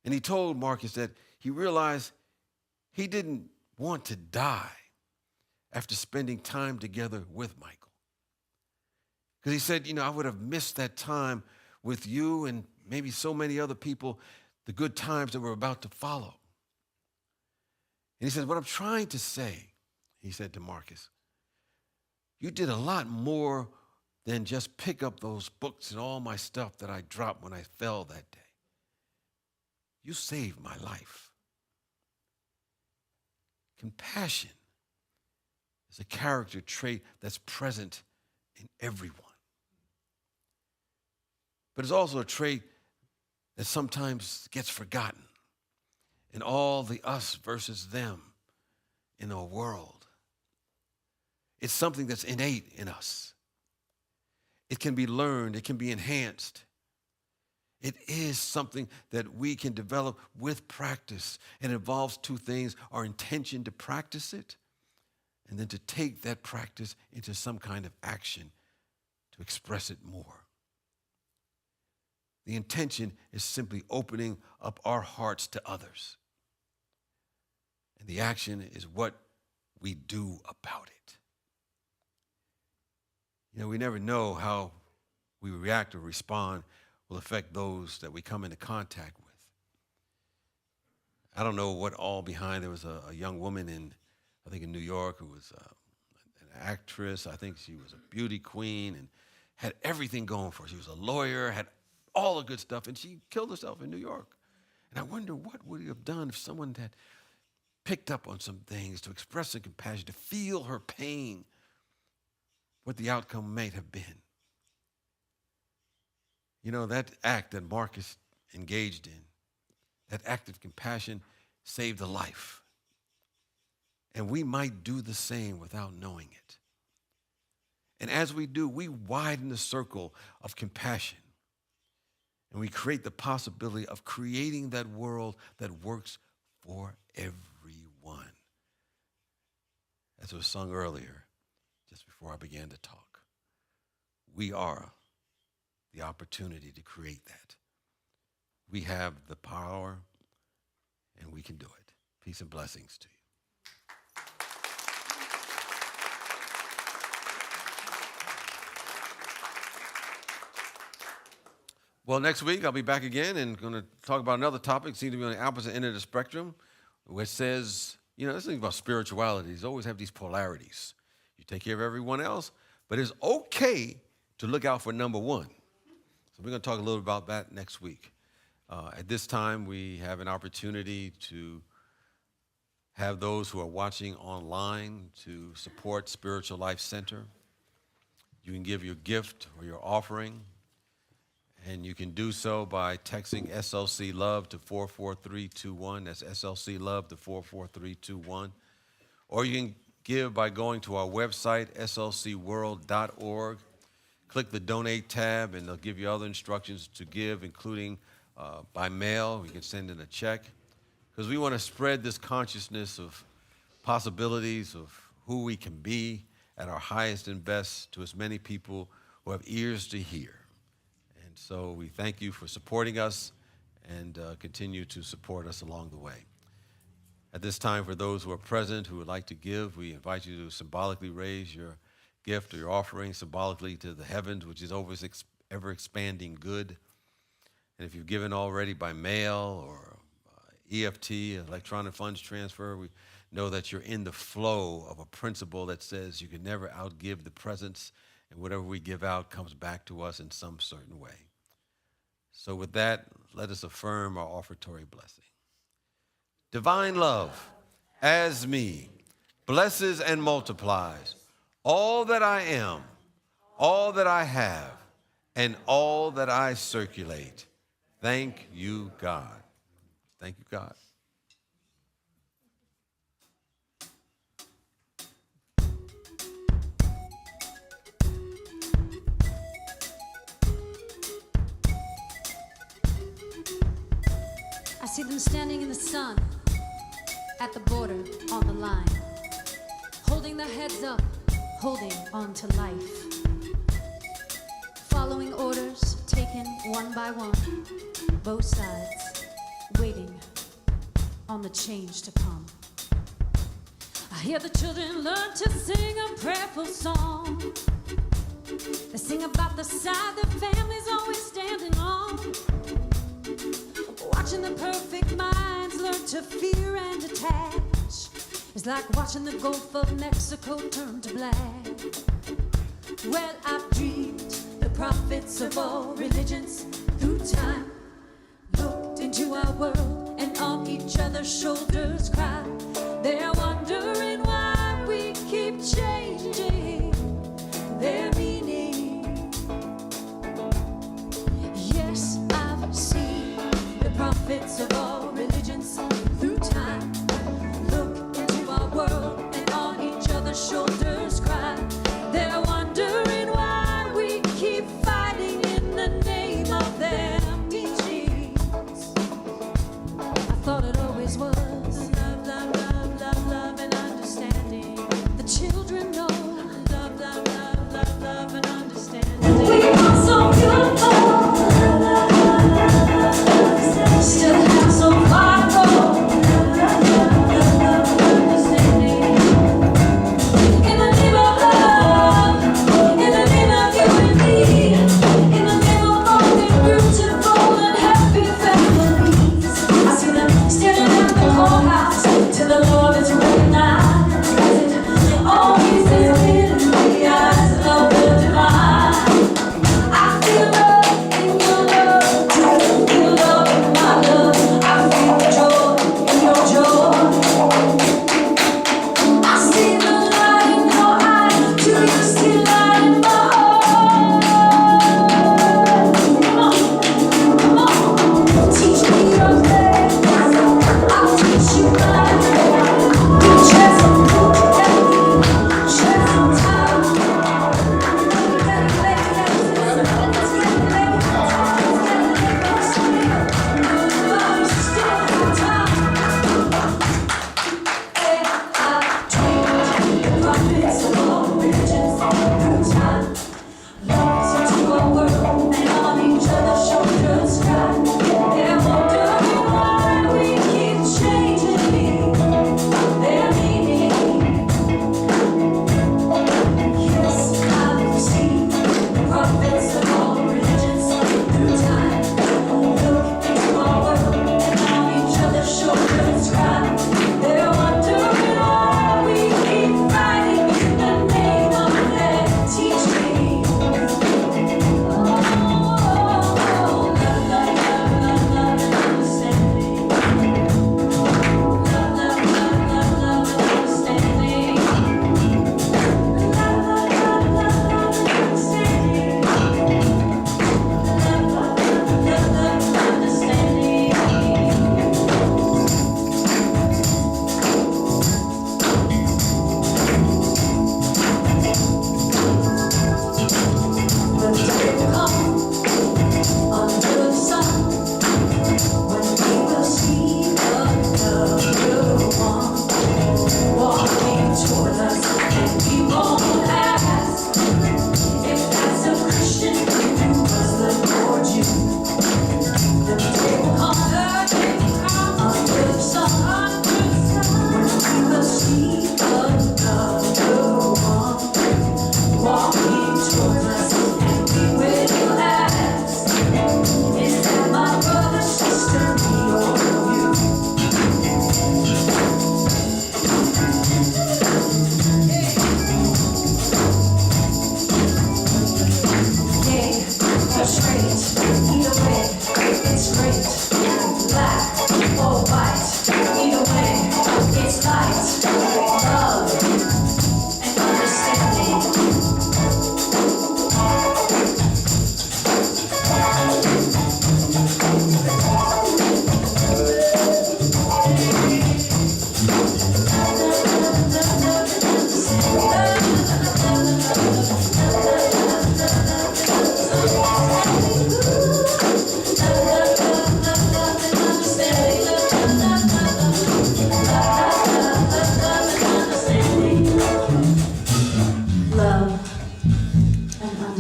B: And he told Marcus that he realized he didn't want to die after spending time together with Michael. Because he said, I would have missed that time with you and maybe so many other people, the good times that were about to follow. And he said, what I'm trying to say, he said to Marcus, you did a lot more than just pick up those books and all my stuff that I dropped when I fell that day. You saved my life. Compassion is a character trait that's present in everyone. But it's also a trait that sometimes gets forgotten in all the us versus them in our world. It's something that's innate in us. It can be learned. It can be enhanced. It is something that we can develop with practice. It involves two things: our intention to practice it, and then to take that practice into some kind of action to express it more. The intention is simply opening up our hearts to others. And the action is what we do about it. We never know how we react or respond will affect those that we come into contact with. I don't know what all behind. There was a young woman in New York who was an actress. I think she was a beauty queen and had everything going for her. She was a lawyer, had all the good stuff, and she killed herself in New York. And I wonder what would he have done if someone had picked up on some things to express some compassion, to feel her pain, what the outcome might have been. That act that Marcus engaged in, that act of compassion, saved a life. And we might do the same without knowing it. And as we do, we widen the circle of compassion. And we create the possibility of creating that world that works for everyone. As was sung earlier, just before I began to talk. We are the opportunity to create that. We have the power, and we can do it. Peace and blessings to you. Well, next week I'll be back again and going to talk about another topic. Seems to be on the opposite end of the spectrum, which says, this thing about spirituality. There's always have these polarities. You take care of everyone else, but it's okay to look out for number one. So we're going to talk a little about that next week. At this time, we have an opportunity to have those who are watching online to support Spiritual Life Center. You can give your gift or your offering. And you can do so by texting SLC Love to 44321. That's SLC Love to 44321. Or you can give by going to our website, slcworld.org. Click the Donate tab, and they'll give you other instructions to give, including by mail. You can send in a check. Because we want to spread this consciousness of possibilities of who we can be at our highest and best to as many people who have ears to hear. So we thank you for supporting us and continue to support us along the way. At this time, for those who are present who would like to give, we invite you to symbolically raise your gift or your offering symbolically to the heavens, which is always ever-expanding good. And if you've given already by mail or EFT, electronic funds transfer, we know that you're in the flow of a principle that says you can never outgive the presence, and whatever we give out comes back to us in some certain way. So with that, let us affirm our offertory blessing. Divine love, as me, blesses and multiplies all that I am, all that I have, and all that I circulate. Thank you, God. Thank you, God.
K: I see them standing in the sun, at the border, on the line, holding their heads up, holding on to life, following orders taken one by one, both sides, waiting on the change to come. I hear the children learn to sing a prayerful song. They sing about the side their family's always standing on. Watching the perfect minds learn to fear and detach is like watching the Gulf of Mexico turn to black. Well, I've dreamed the prophets of all religions through time looked into our world and on each other's shoulders cried. They're wondering why we keep changing their meaning. Yes, I've seen prophets of all religions through time look into our world and on each other's shoulders cry. They're wondering why we keep fighting in the name of them teachings. I thought it always was a love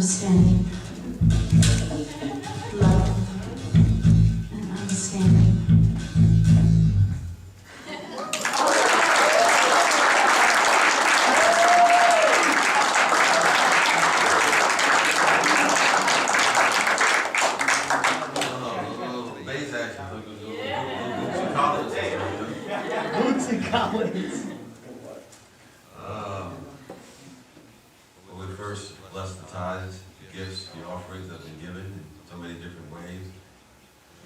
L: understanding. Love and understanding.
B: Well, we first bless the tithes, the gifts, the offerings that have been given in so many different ways,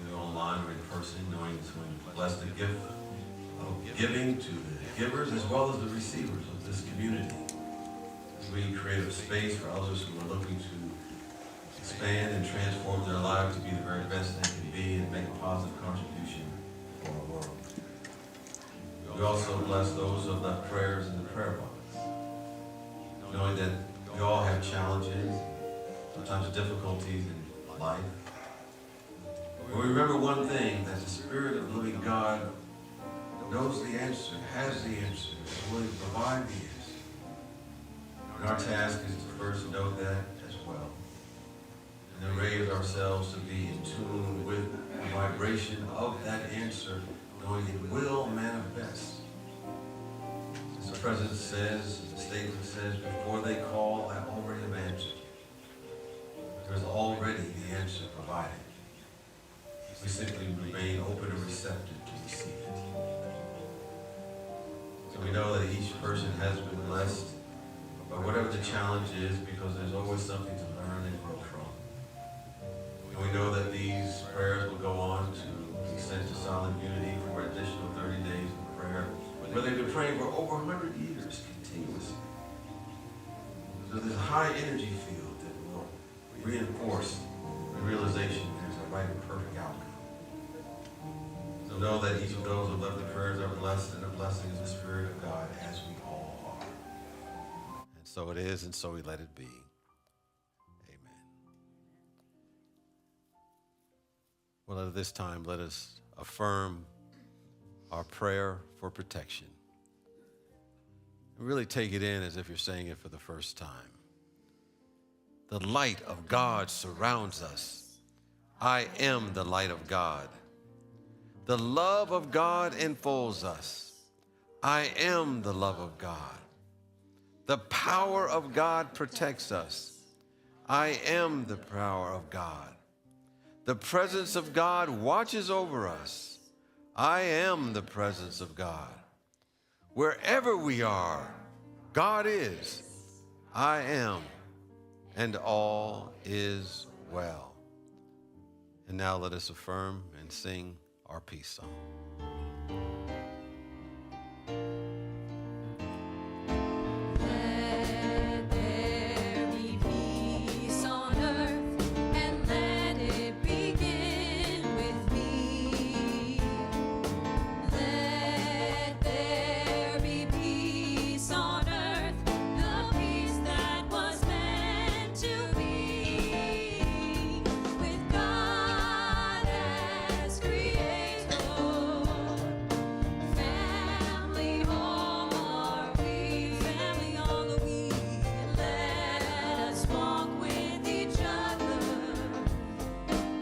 B: either online or in person, knowing to bless the gift of giving to the givers as well as the receivers of this community. As we create a space for others who are looking to expand and transform their lives to be the very best they can be and make a positive contribution for our world. We also bless those of the prayers in the prayer box, knowing that we all have challenges, sometimes difficulties in life. But we remember one thing, that the Spirit of the living God knows the answer, has the answer, is willing to provide the answer. And our task is to first know that as well, and then raise ourselves to be in tune with the vibration of that answer, knowing it will manifest. As the President says, the statement says, before they call, I already have answered. There's already the answer provided. We simply remain open and receptive to receive it. So we know that each person has been blessed by whatever the challenge is, because there's always something to learn and grow from. And we know that these prayers will go on to be sent to Silent Unity for an additional 30 days of prayer, where they've been praying for over 100 years continuously. So there's a high energy field that will reinforce the realization there's a right and perfect outcome. So know that each of those who left the prayers are blessed, and a blessing is the Spirit of God, as we all are. And so it is, and so we let it be. Amen. Well, at this time, let us affirm our prayer for protection. And really take it in as if you're saying it for the first time. The light of God surrounds us. I am the light of God. The love of God enfolds us. I am the love of God. The power of God protects us. I am the power of God. The presence of God watches over us. I am the presence of God. Wherever we are, God is. I am, and all is well. And now let us affirm and sing our peace song.
C: Let there be peace on earth, and let it begin with me. Let there be peace on earth, the peace that was meant to be, with God as creator. Family, home are we, family all are we. Let us walk with each other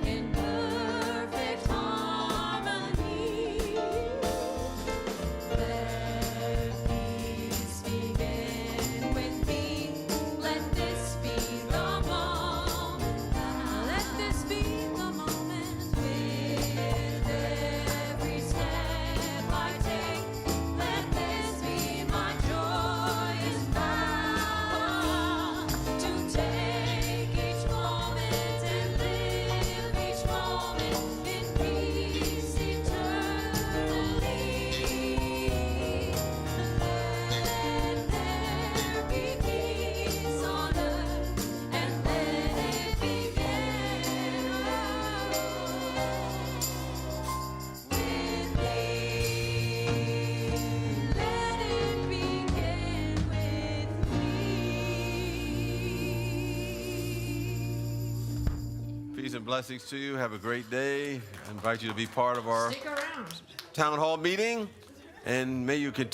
C: in perfect harmony. Let peace begin with me. Let this be the moment. Let this be the moment. With every step I take, let this be my joyous vow. To take each moment and live each moment in peace eternally. Let there be peace on earth, and let it begin with me. Let it begin with me.
B: Peace and blessings to you. Have a great day. I invite you to be part of our
J: Stick around.
B: town hall meeting, and may you continue